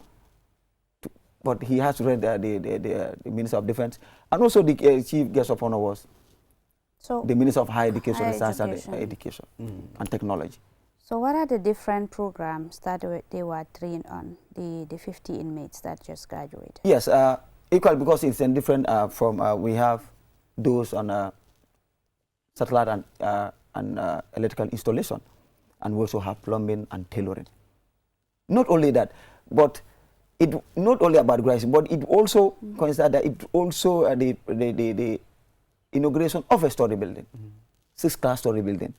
But he has to read the Minister of Defense. And also the Chief Guest of Honor was the Minister of Higher Education, Research and Education and Technology. So what are the different programs that they were trained on, the 50 inmates that just graduated? Yes, equal because it's in different we have those on satellite and electrical installation, and we also have plumbing and tailoring. Not only that, but it not only about graduation, but it also consider that it also the inauguration of a story building, 6-class story building.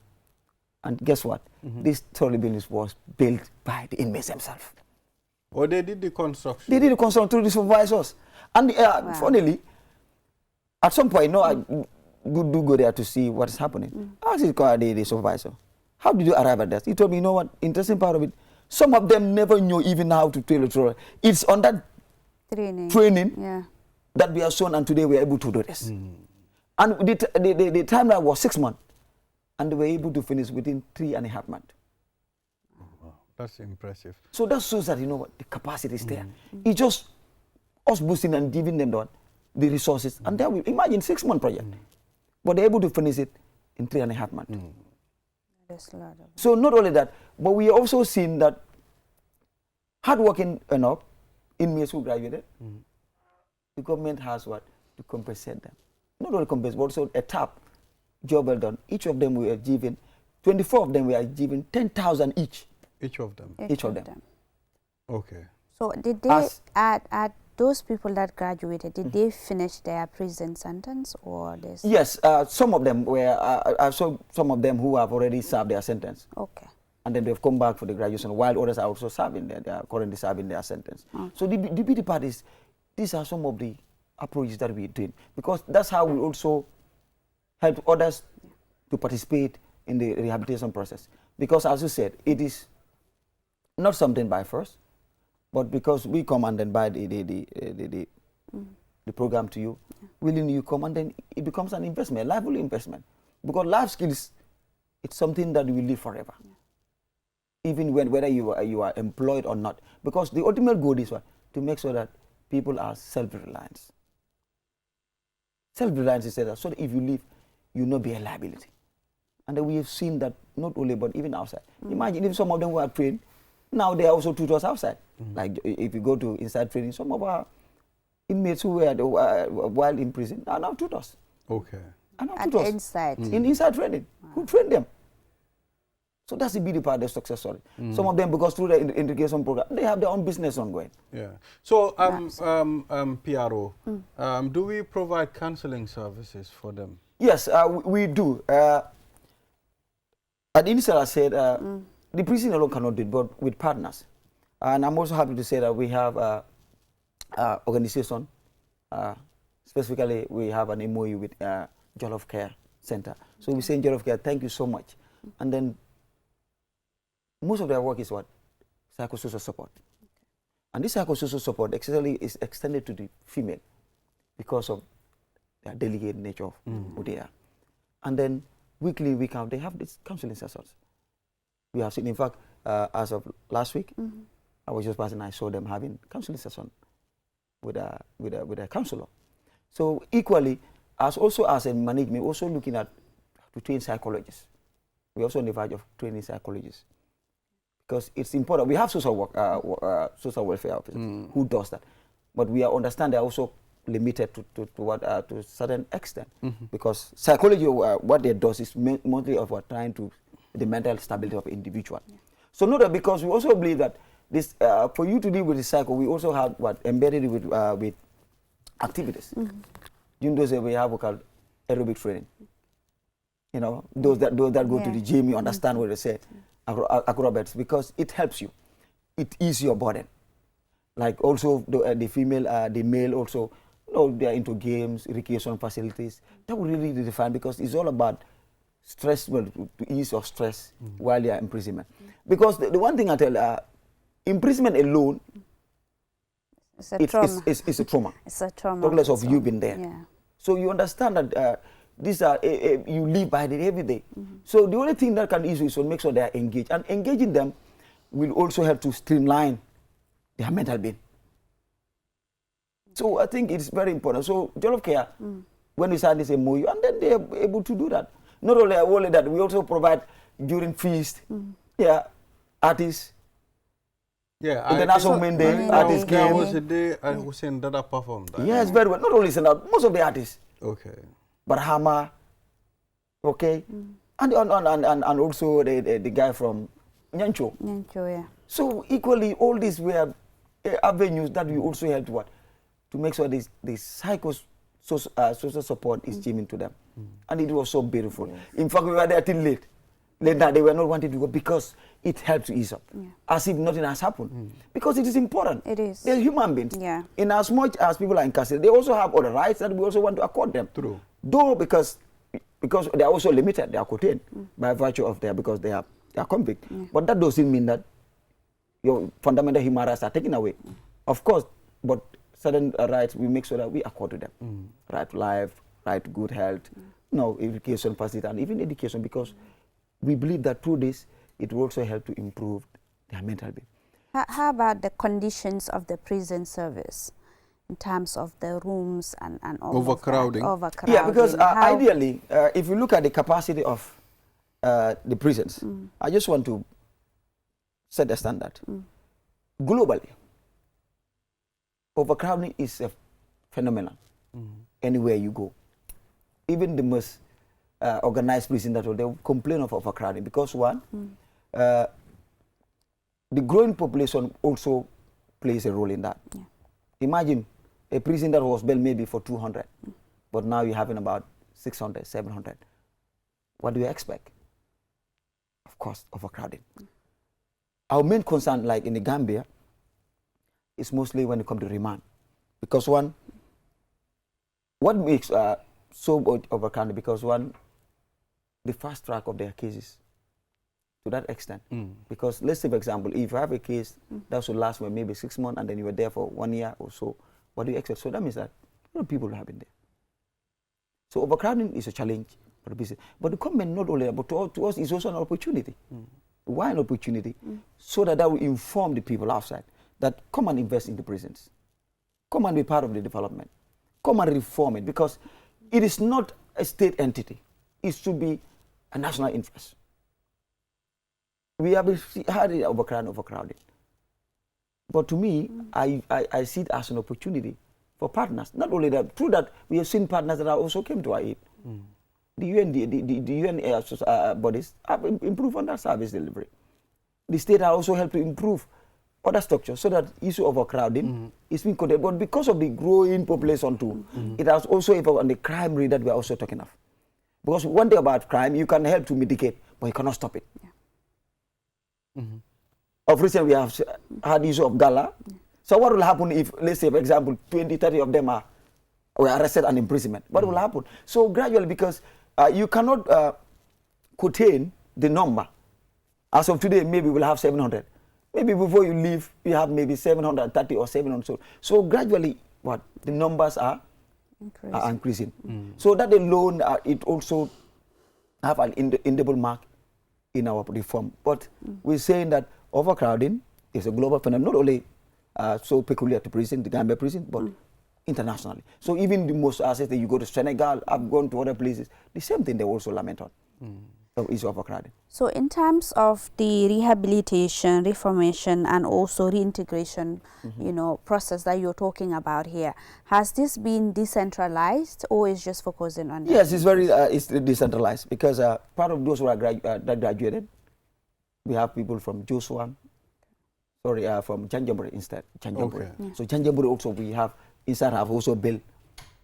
And guess what? This story building was built by the inmates themselves. Oh, they did the construction? They did the construction through the supervisors. And funnily, at some point, I go there to see what is happening. I asked the supervisor, how did you arrive at that? He told me, you know what, interesting part of it, some of them never knew even how to tailor. It's on that training that we have shown, and today we are able to do this. And the timeline was 6 months, and they were able to finish within 3.5 months. Wow, that's impressive. So that shows that, the capacity is there. It's just us boosting and giving them the resources. And then we imagine 6-month project. But they're able to finish it in 3.5 months. That's a lot of So not only that, but we also seen that hardworking enough inmates who graduated, the government has what? To compensate them. Not only compensate, but also a tap, job well done. Each of them we are given, 24 of them we are given 10,000 each. Each of them? Each of them. Okay. So did they, at those people that graduated, did they finish their prison sentence or this? Yes, some of them were, I saw some of them who have already served their sentence. Okay. And then they've come back for the graduation, while others are also serving they are currently serving their sentence. So the DPD parties, these are some of the approaches that we're doing, because that's how we also help others to participate in the rehabilitation process. Because as you said, it is not something by force, but because we come and then buy the program to you, willingly you come, and then it becomes an investment, a lively investment. Because life skills, it's something that we live forever. Even whether you are employed or not. Because the ultimate goal is what? To make sure that people are self-reliant. Self-reliance is that, so that if you leave, you will not be a liability. And then we have seen that not only, but even outside. Imagine if some of them were trained, now they are also tutors outside. Like if you go to inside training, some of our inmates who were while in prison are now tutors. Okay. At inside? In inside training. Who trained them? So that's the beauty part of the success story. Some of them, because through the integration program, they have their own business ongoing. Yeah. So, PRO, do we provide counseling services for them? Yes, we do. At initial, I said the prison alone cannot do it, but with partners. And I'm also happy to say that we have organization. Specifically, we have an MOU with Jollof Care Center. So we say Jollof Care, thank you so much. And then most of their work is what? Psychosocial support. And this psychosocial support actually is extended to the female because of their delicate nature of who they are. And then weekly, week out, they have these counseling sessions. We have seen, in fact, as of last week, I was just passing, I saw them having counseling session with a counselor. So equally, as a management, also looking at to train psychologists. We're also on the verge of training psychologists. Because it's important. We have social work, social welfare officers who does that, but we understand they're also limited to a certain extent, because psychology, what they does is mostly of trying to the mental stability of individual. So not that, because we also believe that this for you to deal with the cycle, we also have embedded with activities. During those we have what called aerobic training. You know, those that go to the gym, you understand what they say. Acrobats, because it helps you, it eases your burden. Like also the female, the male also, they are into games, recreation facilities. That will really define, because it's all about stress, well, to ease of stress while you are in imprisonment. Because the one thing I tell, imprisonment alone, it's a trauma. It's a trauma. It's a trauma. Talk less of you being there. Yeah. So you understand that these are you live by it every day. So the only thing that can ease is to make sure they are engaged, and engaging them will also help to streamline their mental being. So I think it's very important. So Jollof Care, when we sign this MOU, and then they are able to do that. Not only that, we also provide during feast, artists. Yeah, International Men Day, artists came. There was a day Hussein Dada performed that. Yes, very well. Not only Hussein, most of the artists. Okay. Barhama, okay, and also the guy from Nyancho. Nyancho, yeah. So equally, all these were avenues that we also helped to make sure this social support is given to them, and it was so beautiful. In fact, we were there till late. Late night, they were not wanting to go because it helps to ease up, as if nothing has happened. Because it is important. It is. They're human beings. Yeah. In as much as people are incarcerated, they also have other rights that we also want to accord them. True. Though because they are also limited, they are contained by virtue of because they are convict. But that doesn't mean that your fundamental human rights are taken away. Of course, but certain rights, we make sure that we accord to them. Right to life, right to good health, education facility, and even education, because we believe that through this, it will also help to improve their mental being. How about the conditions of the prison service in terms of the rooms and all Overcrowding. of that? Overcrowding. Yeah, because ideally, if you look at the capacity of the prisons, I just want to set a standard. Globally, overcrowding is a phenomenon anywhere you go. Even the most organized prison that they complain of overcrowding because one, the growing population also plays a role in that. Yeah. Imagine a prison that was built maybe for 200, but now you're having about 600, 700. What do you expect? Of course, overcrowding. Our main concern, like in the Gambia, is mostly when it comes to remand. Because one, what makes so overcrowded? Because one, the fast track of their cases to that extent. Because let's say, for example, if you have a case that should last for maybe 6 months and then you were there for 1 year or so, what do you expect? So that means that people have been there. So overcrowding is a challenge for the business. But the government, not only that, but to us, is also an opportunity. Why an opportunity? So that will inform the people outside that come and invest in the prisons. Come and be part of the development. Come and reform it, because it is not a state entity. It should be a national interest. We have had overcrowding. But to me, I see it as an opportunity for partners. Not only that, through that, we have seen partners that also came to our aid. The UN, the UN bodies have improved on that service delivery. The state has also helped to improve other structures so that issue of overcrowding is being contained. But because of the growing population too, it has also evolved on the crime rate that we are also talking of. Because one thing about crime, you can help to mitigate, but you cannot stop it. Of recent, we have had issue of gala. So what will happen if, let's say, for example, 20, 30 of them were arrested and imprisonment? What will happen? So gradually, because you cannot contain the number. As of today, maybe we'll have 700. Maybe before you leave, you have maybe 730 or 700. So gradually, the numbers are increasing. So that alone, it also have an indelible mark in our reform. But we're saying that overcrowding is a global phenomenon, not only so peculiar to prison, the Gambia prison, but internationally. So even the most assets that you go to Senegal, I've gone to other places, the same thing they also lament on. So it's overcrowding. So in terms of the rehabilitation, reformation, and also reintegration, process that you're talking about here, has this been decentralized or is just focusing on? Yes, it's very it's decentralized, because part of those who are that graduated, we have people from Joshua, from Janjanbureh instead. Janjanbureh. Okay. So Janjanbureh also we have inside have also built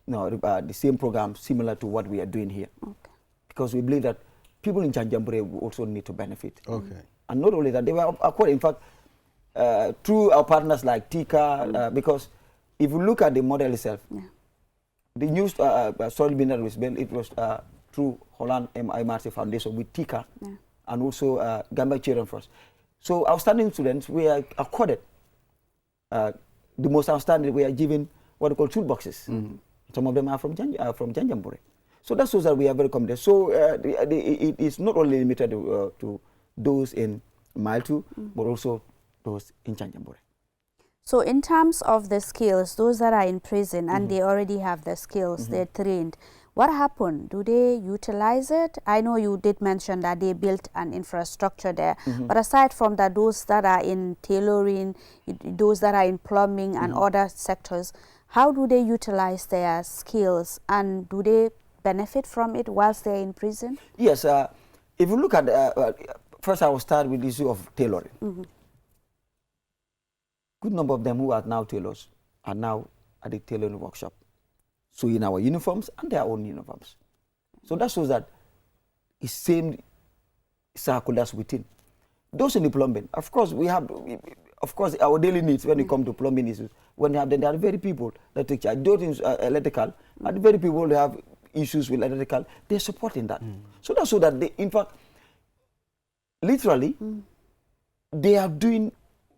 the same program similar to what we are doing here. Okay. Because we believe that people in Janjanbureh also need to benefit. Okay. And not only that, they were acquired, in fact, through our partners like TICA, because if you look at the model itself, the new storage bin that was built, it was through Holland MRC Foundation with TICA and also Gambia Children First. So outstanding students, we are accorded the most outstanding, we are given what we call toolboxes. Some of them are from Janjanbureh. So that shows that we are very committed. So it is not only limited to those in Mile 2, but also those in Janjanbureh. So in terms of the skills, those that are in prison and they already have the skills, they're trained, what happened? Do they utilize it? I know you did mention that they built an infrastructure there, but aside from that, those that are in tailoring, those that are in plumbing and other sectors, how do they utilize their skills, and do they benefit from it whilst they're in prison? Yes, if you look at, first I will start with the issue of tailoring. Good number of them who are now tailors are now at the tailoring workshop, so in our uniforms and their own uniforms. So that shows that it's same circulars within. Those in the plumbing, of course, we have, of course, our daily needs when we come to plumbing issues. When you have them, there are very people that take charge. Those in electrical, are the very people who have issues with electrical, they're supporting that. So that's so that they, in fact, literally, they are doing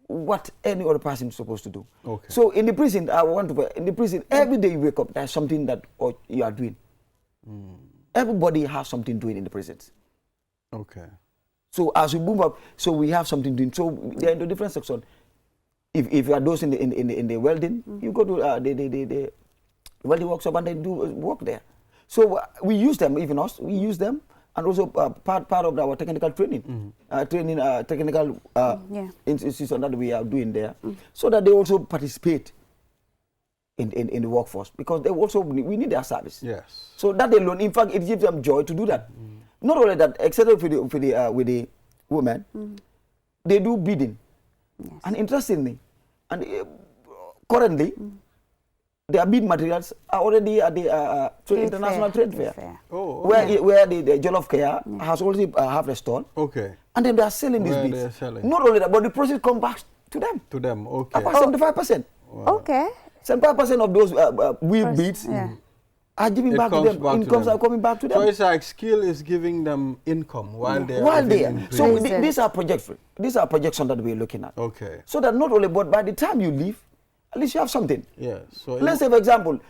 what any other person is supposed to do. Okay. So in the prison, in the prison, every day you wake up, there's something that you are doing. Everybody has something doing in the prisons. Okay. So as we move up, so we have something doing. So they're into different sections. If you are those in the welding, you go to the welding workshop and they do work there. So we use them, even us, we use them, and also part of our technical training, technical institution that we are doing there, so that they also participate in the workforce, because they also we need their service. Yes. So that they learn. In fact, it gives them joy to do that. Not only that, except with the women, they do bidding, and interestingly, and currently, their bid materials are already at the international trade fair. Oh, Where the Jollof Care has already have a stall. okay. And then they are selling these Where beads. they are selling. Not only that, but the proceeds come back to them. To them, okay. About 75%. Okay. 75% of those wheel beads are giving back to them. Incomes are coming back to them. So it's like skill is giving them income while they are While they living in are. So prison. these are projections. These are projections that we're looking at. Okay. So that not only, but by the time you leave, at least you have something. Yeah. So Let's say, for example,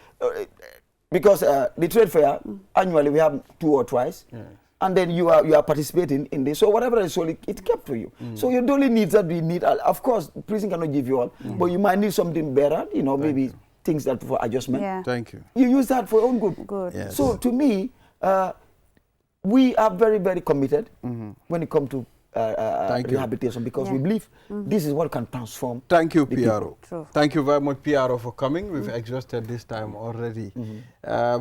because the trade fair, annually we have 2 or twice. And then you are participating in this. So whatever is sold, it kept for you. So your only needs that we need, of course, prison cannot give you all, but you might need something better, maybe things that for adjustment. Yeah. Thank you. You use that for your own good. Good. Yes. So to me, we are very, very committed when it comes to rehabilitation, because we believe this is what can transform. Thank you, the Piaro. True. Thank you very much, Piaro, for coming. We've exhausted this time already.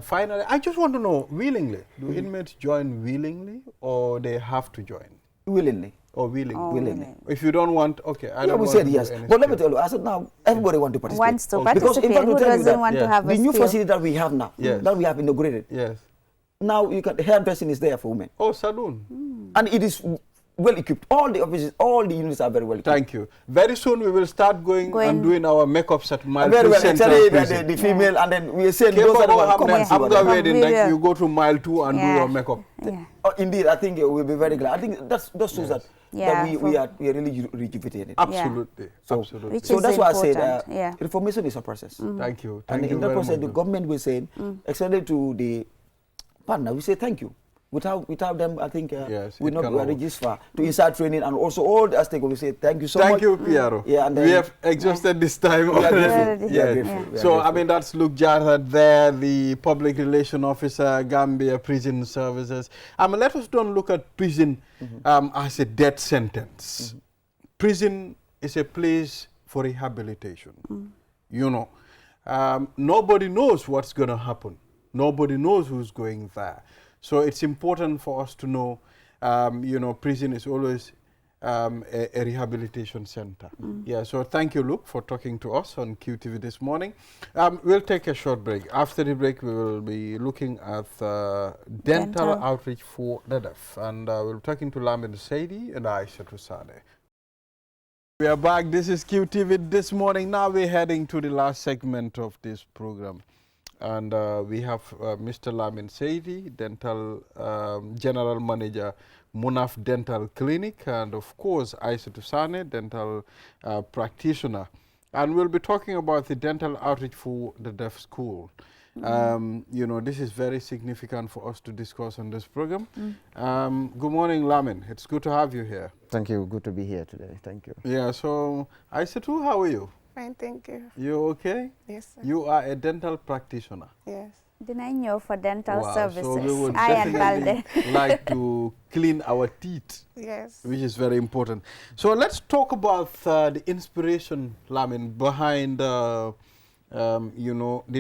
Finally, I just want to know, willingly, do inmates join willingly, or they have to join? Willingly. Or willingly? Oh, Willingly. If you don't want, okay. I don't we want said to yes. do any But let me skill. tell you, I said now, everybody wants to participate. Wants to Because in participate. fact, Who to tell you doesn't that, want to have the a new skill? facility that we have now, Yes. that we have inaugurated, Yes. now you can, the hairdressing is there for women. Oh, saloon. And it is well equipped. All the offices, all the units are very well equipped. Thank you. Very soon we will start going and doing our makeups at Mile Very 2 well. Central Actually, Prison. the female, and then we are saying Keep those are the on ones. Come and see what they having are. wedding, like you go to Mile 2 and do your makeup. Yeah. Oh, indeed, I think we'll be very glad. I think that shows that Yeah, we are really rejuvenated. Absolutely. So, Absolutely. Which so is that's why I said important, reformation is a process. Thank you. And Thank you in that very process, the much. government will say, extended to the partner, we say thank you. Without them, I think Yes, we it not cannot reach this far. To inside training and also all the stakeholders, we say thank you so much. Thank you, Piero. Yeah, and we then have exhausted this time we are already. grateful. We are Yes. grateful. We are So, I grateful. mean, that's Luke Jarrett there, the Public Relation Officer, Gambia Prison Services. Let us don't look at prison as a death sentence. Prison is a place for rehabilitation. You know, nobody knows what's going to happen. Nobody knows who's going there. So it's important for us to know, prison is always a rehabilitation center. Yeah, so thank you, Luke, for talking to us on QTV this morning. We'll take a short break. After the break, we will be looking at dental outreach for the deaf. And we'll be talking to Lamin Saidi and Aisha Tusane. We are back. This is QTV this morning. Now we're heading to the last segment of this program. And we have Mr. Lamin Saidi, Dental General Manager, Munaf Dental Clinic, and of course, Aisha Tusane, Dental Practitioner. And we'll be talking about the dental outreach for the deaf school. This is very significant for us to discuss on this program. Good morning, Lamin. It's good to have you here. Thank you. Good to be here today. Thank you. Yeah, so Aisha, how are you? Fine, thank you. You okay? Yes, sir. You are a dental practitioner. Yes. Denying for dental services. So we would I and definitely Balde. like to clean our teeth, Yes. which is very important. So let's talk about the inspiration, Lamin, behind the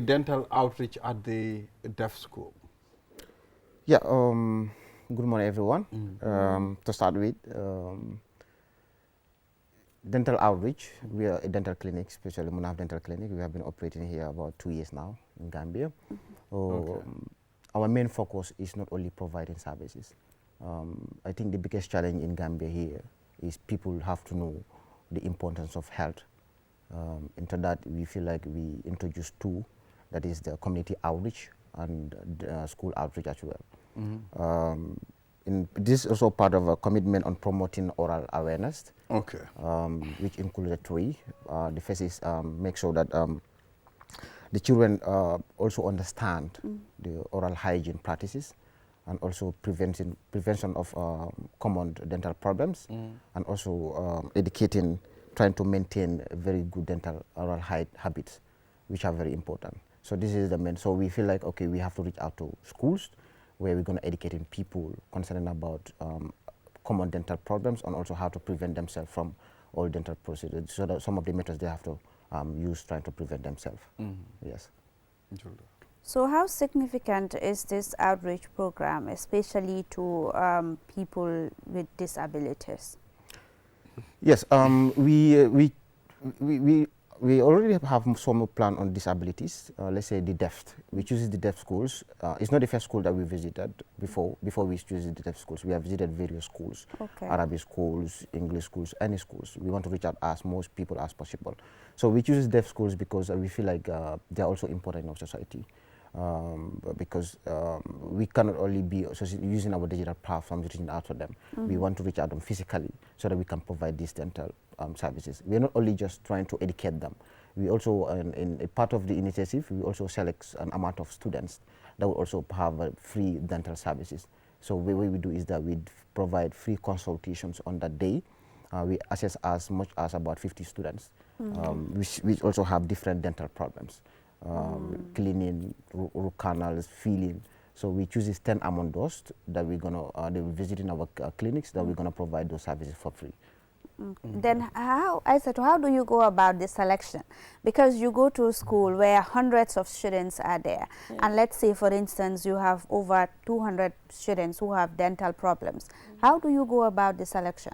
dental outreach at the deaf school. Yeah. Good morning, everyone. To start with, dental outreach. We are a dental clinic, especially Munaf Dental Clinic. We have been operating here about 2 years now in Gambia. Our main focus is not only providing services. I think the biggest challenge in Gambia here is people have to know the importance of health. Into that, we feel like we introduced two, that is the community outreach and school outreach as well. This is also part of a commitment on promoting oral awareness, Okay. which included 3. The first is make sure that the children also understand the oral hygiene practices, and also prevention of common dental problems, and also educating, trying to maintain very good dental oral habits, which are very important. So this is the main. So we feel like, okay, we have to reach out to schools where we're going to educate people concerning about common dental problems, and also how to prevent themselves from all dental procedures. So that some of the methods they have to use trying to prevent themselves. Yes. So how significant is this outreach program, especially to people with disabilities? Yes, we already have some plan on disabilities. Let's say the deaf. We choose the deaf schools. It's not the first school that we visited before. Before we choose the deaf schools, we have visited various schools, Arabic schools, English schools, any schools. We want to reach out as most people as possible. So we choose deaf schools because we feel like they are also important in our society. Because we cannot only be using our digital platforms reaching out to them. We want to reach out to them physically so that we can provide these dental services. We are not only just trying to educate them. We also, in a part of the initiative, we also select an amount of students that will also have free dental services. So the way we do is that we provide free consultations on that day. We assess as much as about 50 students, which also have different dental problems. Cleaning, root canals, filling. So we choose these 10 among those that we're gonna they will visit in our clinics that we're gonna provide those services for free. Then how do you go about the selection? Because you go to a school where hundreds of students are there, and let's say, for instance, you have over 200 students who have dental problems. How do you go about the selection?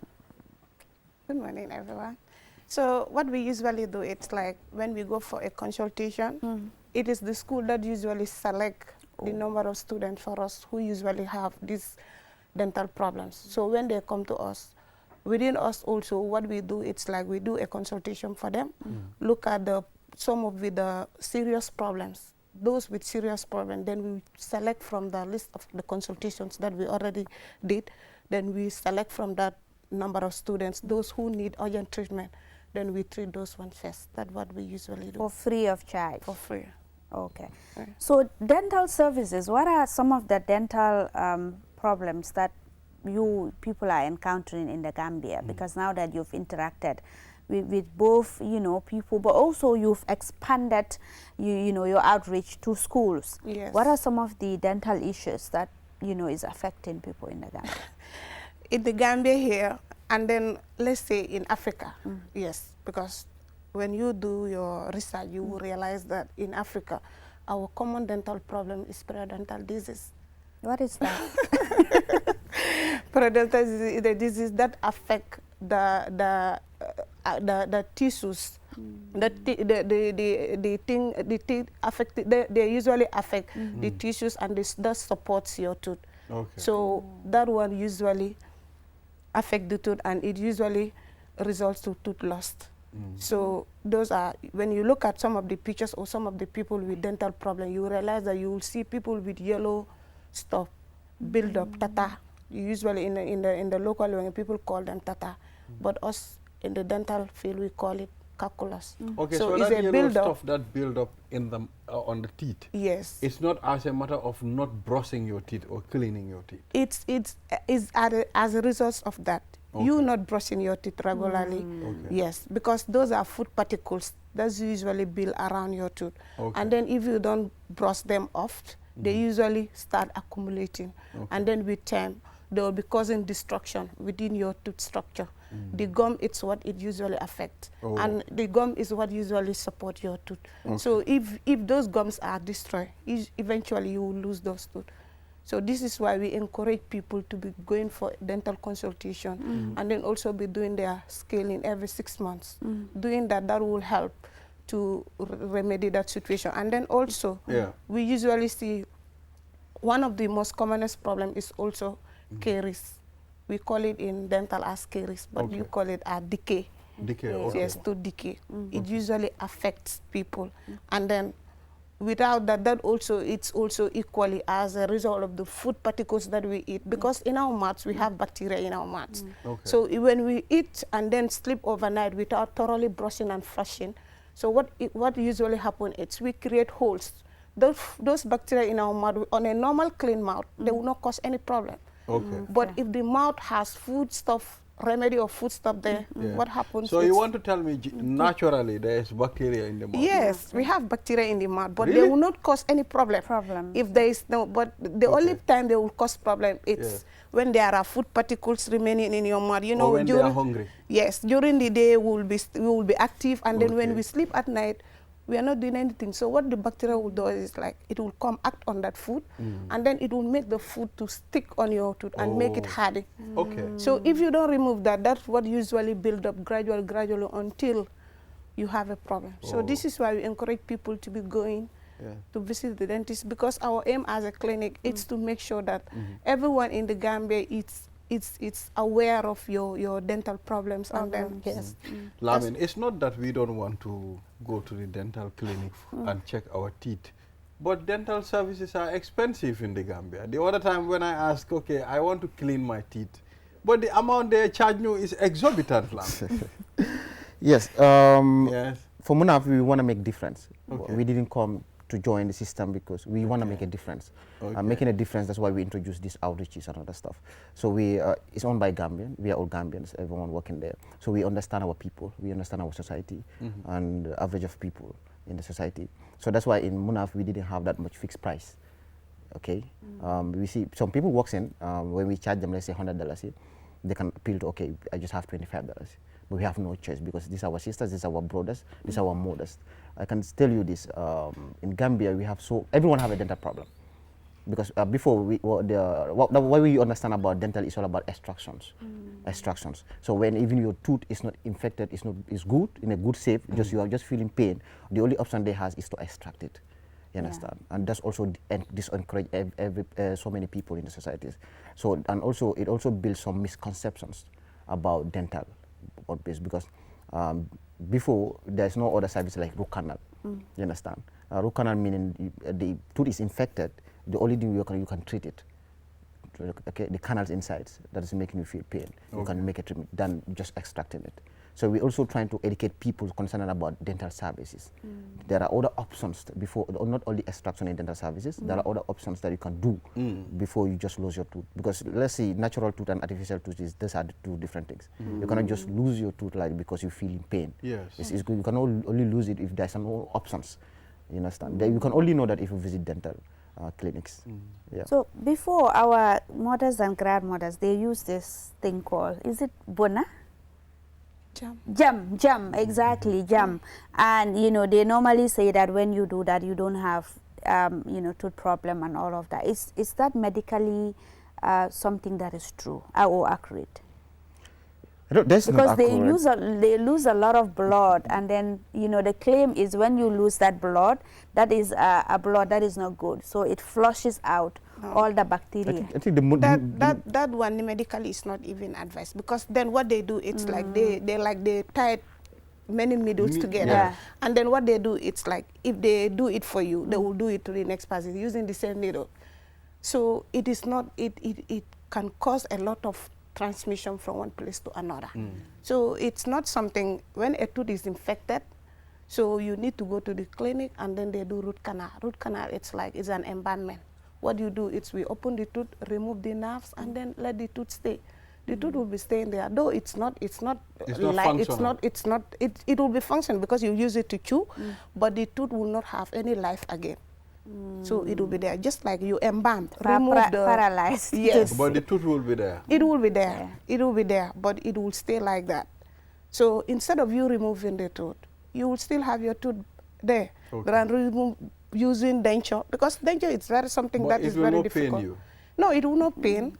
Good morning, everyone. So what we usually do, it's like when we go for a consultation, it is the school that usually select the number of students for us who usually have these dental problems. So when they come to us, within us also, what we do, it's like we do a consultation for them, look at some of the serious problems. Those with serious problems, then we select from the list of the consultations that we already did. Then we select from that number of students, those who need urgent treatment. Then we treat those ones first. That's what we usually do. For free of charge? For free. Okay. So dental services, what are some of the dental problems that people are encountering in the Gambia? Because now that you've interacted with both, people, but also you've expanded, your outreach to schools. Yes. What are some of the dental issues that, is affecting people in the Gambia? In the Gambia here, and then let's say in Africa, yes, because when you do your research, you will realize that in Africa, our common dental problem is periodontal disease. What is that? Periodontal disease is the disease that affect the tissues. The thing affect. They usually affect the tissues, and that supports your tooth. Okay. So that one usually affect the tooth, and it usually results to tooth loss. So those are, when you look at some of the pictures or some of the people with dental problem, you realize that you will see people with yellow stuff build up, tata. Usually in the local language, people call them tata, but us in the dental field we call it calculus. Okay, so so it's that a yellow build-up. stuff that build up in the on the teeth. Yes. It's not as a matter of not brushing your teeth or cleaning your teeth. It's as a result of that. Okay. You not brushing your teeth regularly. Okay. Yes, because those are food particles that usually build around your tooth. Okay. And then if you don't brush them off, they usually start accumulating. Okay. And then with time, they will be causing destruction within your tooth structure. The gum, it's what it usually affects. Oh. And the gum is what usually support your tooth. Okay. So if those gums are destroyed, eventually you will lose those teeth. So this is why we encourage people to be going for dental consultation and then also be doing their scaling every 6 months. Doing that will help to remedy that situation. And then also, we usually see one of the most commonest problem is also caries. We call it in dental as caries, but you call it a decay. Decay, okay. Yes, to decay. It usually affects people. And then without that, it's also equally as a result of the food particles that we eat, because in our mouths we have bacteria in our mouths. Okay. So when we eat and then sleep overnight without thoroughly brushing and flushing, so what usually happens is we create holes. Those bacteria in our mouth, on a normal clean mouth, they will not cause any problem. Okay. But if the mouth has food stuff, remedy or food stuff there, what happens? So you want to tell me naturally there is bacteria in the mouth? Yes, we have bacteria in the mouth, but Really? they will not cause any problem. If there is no, but the only time they will cause problem, it's when there are food particles remaining in your mouth. You know, or when they are hungry. Yes, during the day we will be active, and then when we sleep at night, we are not doing anything. So what the bacteria will do is like it will come act on that food, and then it will make the food to stick on your tooth and make it hardy. Okay. So if you don't remove that, that's what usually build up gradually until you have a problem. So this is why we encourage people to be going to visit the dentist, because our aim as a clinic is to make sure that everyone in the Gambia it's aware of your dental problems and then yes. Lamin, it's not that we don't want to go to the dental clinic and check our teeth, but dental services are expensive in the Gambia. The other time when I ask, okay, I want to clean my teeth, but the amount they charge you is exorbitant, Lamin. Yes. Yes. For Munaf, we want to make difference. Okay. We didn't come to join the system because we want to make a difference. Making a difference, that's why we introduced these outreaches and other stuff. So it's owned by Gambian. We are all Gambians, everyone working there. So we understand our people, we understand our society and the average of people in the society. So that's why in Munaf, we didn't have that much fixed price. Okay. We see some people walks in, when we charge them, let's say $100, they can appeal to, okay, I just have $25. But we have no choice because these are our sisters, these are our brothers, these are our mothers. I can tell you this, in Gambia, we have everyone have a dental problem. Because before, what we understand about dental is all about extractions. Extractions. So when even your tooth is not infected, is good, in a good shape, just you are just feeling pain, the only option they have is to extract it. You understand? And that's also discourage so many people in the societies. So, and also, it also builds some misconceptions about dental because before, there's no other service like root canal. You understand? Root canal meaning the tooth is infected, the only thing you can treat it. Okay, the canals inside that is making you feel pain. You can make a treatment than just extracting it. So we're also trying to educate people concerned about dental services. There are other options before, not only extraction in dental services, there are other options that you can do before you just lose your tooth. Because let's see, natural tooth and artificial tooth, these are two different things. You cannot just lose your tooth like because you feel in pain. Yes. It's good. You can only lose it if there's some options. You understand? You can only know that if you visit dental clinics. Yeah. So before, our mothers and grandmothers, they use this thing called, is it bona? Jam, exactly, jam. And, you know, they normally say that when you do that, you don't have, you know, tooth problem and all of that. Is that medically something that is true or accurate? That's because not they lose a lot of blood, and then, you know, the claim is when you lose that blood, that is a blood that is not good, so it flushes out all the bacteria. I think that one medically is not even advised, because then what they do, it's like they tie many needles together, and then what they do, it's like if they do it for you, they will do it to the next person using the same needle. So it is not, it can cause a lot of transmission from one place to another. So it's not something, when a tooth is infected, so you need to go to the clinic and then they do root canal. Root canal, it's an embalmment. What you do is we open the tooth, remove the nerves, and then let the tooth stay. The tooth will be staying there, though it will be functional because you use it to chew, but the tooth will not have any life again. So it will be there, just like you embalm, remove the paralyzed. Yes, but the tooth will be there. It will be there. It will be there, but it will stay like that. So instead of you removing the tooth, you will still have your tooth there. But using denture, because denture is something that is very difficult. It will not pain you. No, it will not pain.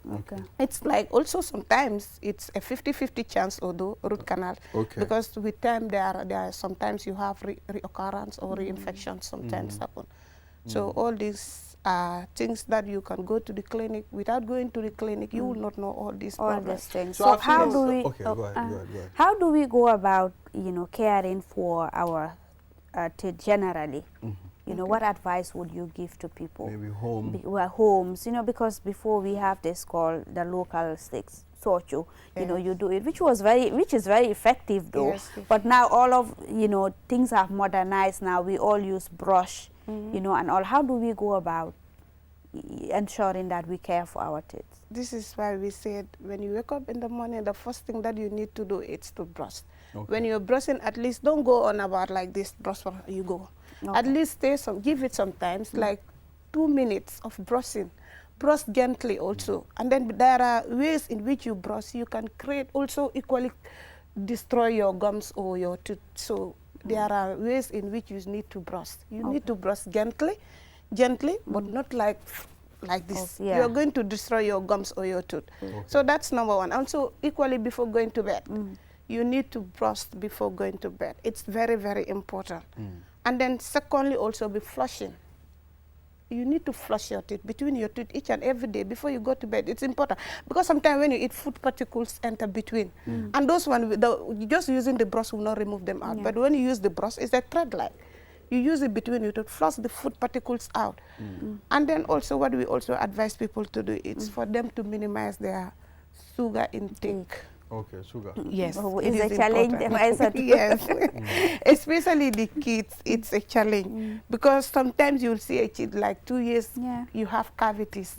It's like also sometimes it's a 50-50 chance, although root canal, because with time there are sometimes you have reoccurrence or reinfections sometimes happen. So all these are things that you can go to the clinic. Without going to the clinic, you will not know all these problems. Things. So how do we? Go ahead. How do we go about, you know, caring for our teeth generally? You know, what advice would you give to people? Maybe home. Homes, you know, because before we have this called the local sticks, sochu, you know, you do it, which is very effective though. Yes, but now all of, you know, things have modernized now. We all use brush, you know, and all. How do we go about ensuring that we care for our teeth? This is why we said when you wake up in the morning, the first thing that you need to do is to brush. Okay. When you're brushing, at least don't go on about like this, brush, you go. Okay. At least give it some time, like 2 minutes of brushing. Brush gently also. And then there are ways in which you brush. You can create also equally destroy your gums or your tooth. So there are ways in which you need to brush. You need to brush gently, but not like this. Yeah. You're going to destroy your gums or your tooth. Okay. So that's number one. Also, equally before going to bed, you need to brush before going to bed. It's very, very important. And then secondly, also be flushing. You need to flush your teeth, between your teeth each and every day before you go to bed. It's important because sometimes when you eat, food particles enter between. And those ones, just using the brush will not remove them out. Yeah. But when you use the brush, it's a thread like. You use it between you to flush the food particles out. And then also what we also advise people to do is for them to minimize their sugar intake. Okay, sugar. Yes, It's a challenge. Yes, especially the kids, it's a challenge because sometimes you'll see a kid like 2 years, you have cavities.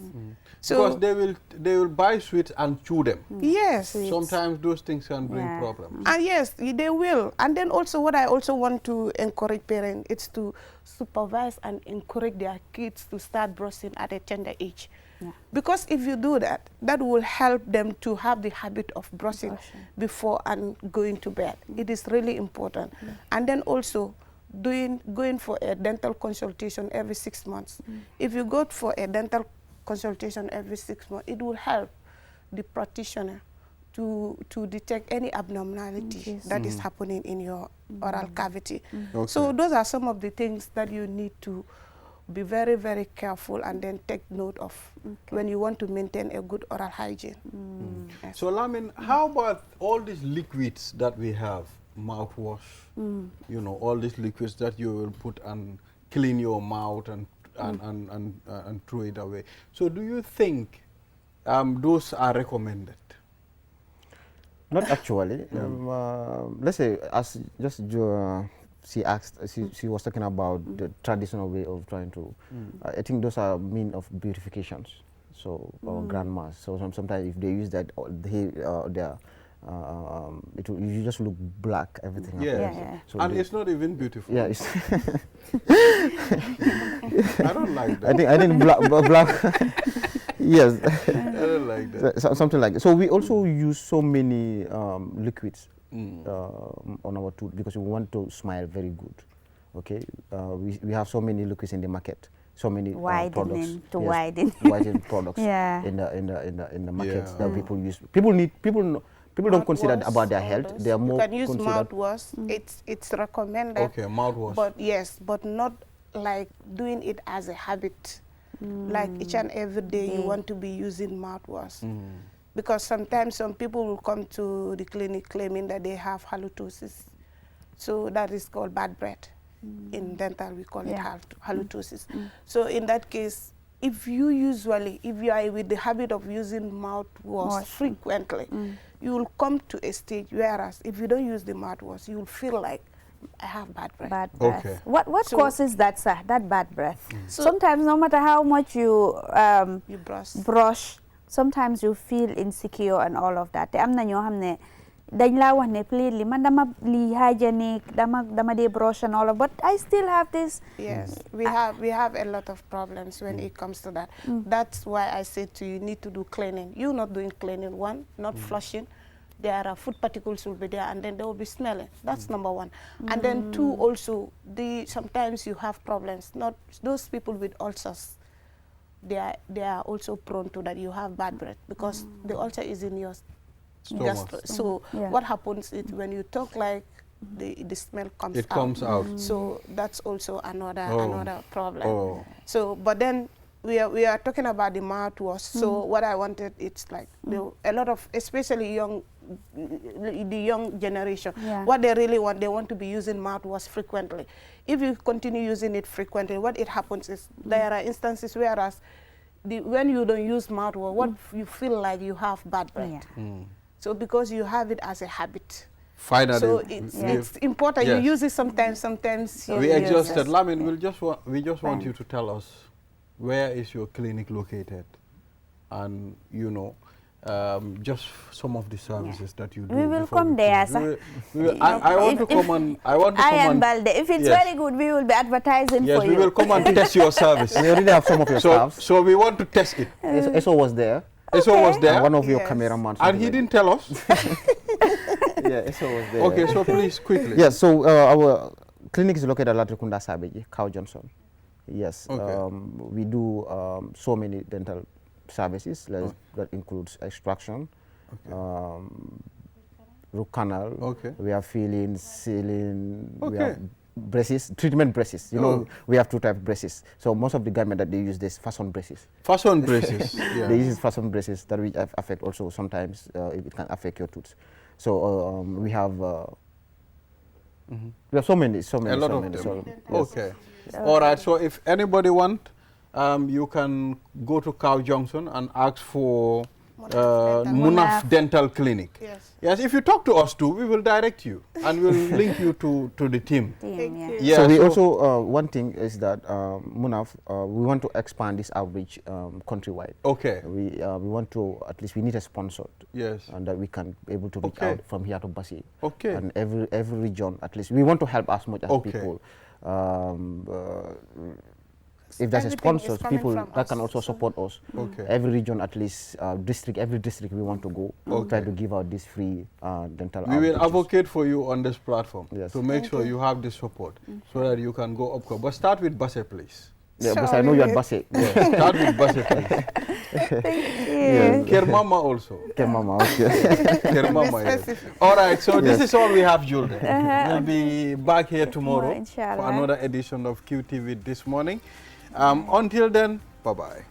So Because they will buy sweets and chew them. yes, Sometimes those things can bring problems. and yes, they will. And then also what I also want to encourage parents is to supervise and encourage their kids to start brushing at a tender age. Because if you do that, that will help them to have the habit of brushing before and going to bed. It is really important. And then also going for a dental consultation every 6 months. If you go for a dental consultation every 6 months, it will help the practitioner to detect any abnormality that is happening in your oral cavity. Okay. So those are some of the things that you need to be very, very careful and then take note of when you want to maintain a good oral hygiene. Yes. So, Lamin, how about all these liquids that we have, mouthwash, you know, all these liquids that you will put and clean your mouth and throw it away. So, do you think those are recommended? Not actually. Let's say, as just she asked, she was talking about the traditional way of trying to, I think those are mean of beautifications. So, our grandmas. So, sometimes if they use that, you just look black, everything. Yes. So And it's not even beautiful. Yeah, it's I don't like that. I think black. Yes. I don't like that. Something like that. So we also use so many liquids on our tooth because we want to smile very good. Okay, we have so many liquids in the market, so many products. Widen products in the market that Yeah. people use. People don't consider about their health. They are more You can use considered. mouthwash. It's recommended. Okay, mouthwash. But yes, but not like doing it as a habit. Like each and every day you want to be using mouthwash. Because sometimes some people will come to the clinic claiming that they have halitosis. So that is called bad breath. In dental, we call it halitosis. So in that case, if you are with the habit of using mouthwash frequently, you will come to a stage whereas if you don't use the mouthwash, you will feel like I have bad breath. Bad breath. Okay. What So- causes that, sir? That bad breath? So- Sometimes, no matter how much you You brush, sometimes you feel insecure and all of that. Am na ñoo xam ne dañ laa wax ne plainly man dama li hygienic, dama de brush and all of, but I still have this. Yes, we have a lot of problems when it comes to that. That's why I said to you, need to do cleaning. You're not doing cleaning, one, not flushing. There are food particles will be there, and then they will be smelling. That's number one. And then two, also, sometimes you have problems. Not those people with ulcers. They are also prone to that. You have bad breath because the ulcer is in your Stomach. So Yeah. what happens is when you talk like the smell comes out. It comes out. So that's also another problem. Oh. So, but then we are talking about the mouthwash. So what I wanted, it's like a lot of, especially young the young generation. Yeah. What they really want, they want to be using mouthwash frequently. If you continue using it frequently, what it happens is there are instances whereas when you don't use mouthwash, what you feel like you have bad breath. Yeah. So because you have it as a habit. Finally, So it's important. Yes. You use it sometimes. We you exhausted. use it. Lamin, we just want you to tell us where is your clinic located, and you know, just some of the services that you do. We will before come there, sir. I want to come on. I want to come I am on. Balde. If it's Yes. very good, we will be advertising Yes, for we you. will come and test your service. We already have some of your staff. So we want to test it. Eso was there. Eso was there, And one of your Yes. cameramen. and he didn't tell us. Yeah, Eso was there. Okay, so please quickly. Yes, so our clinic is located at Latrikunda Sabeji, Cow Johnson. Yes, Okay. we do so many dental services that includes extraction, root canal. Okay. We have filling, sealing. We Okay. have braces, treatment braces. You know, we have two types of braces. So most of the garment that they use, this fasten braces. Fasten braces. Yeah. They use fasten braces that will affect also sometimes it can affect your tooth. So we have so many. A lot of them. So, yes. Okay. All right. So if anybody want, you can go to Cow Junction and ask for Munaf Dental Clinic. Yes. Yes. If you talk to us too, we will direct you and we'll link you to the team. Thank you. Yeah. So we also one thing is that Munaf, we want to expand this outreach countrywide. Okay. We want to at least we need a sponsor. Yes. And that we can be able to reach Okay. out from here to Basi. Okay. And every region at least we want to help as much as Okay. people. If there's a Everything is sponsor, coming people from that us. can also support us. Okay. Every region, at least every district we want to go, Okay. try to give out this free dental. We will outreaches. advocate for you on this platform Yes. to make sure you have this support so that you can go up. But start with Basse, please. Yeah, So because I know you're at we- Basse. Start with Basse, please. Yes. Kermama also. Okay, Mama. Okay. Kermama, yes. specific. All right, so this Yes. is all we have, Julde. We'll be back here tomorrow Inshallah. for another edition of QTV This Morning. Until then, bye-bye.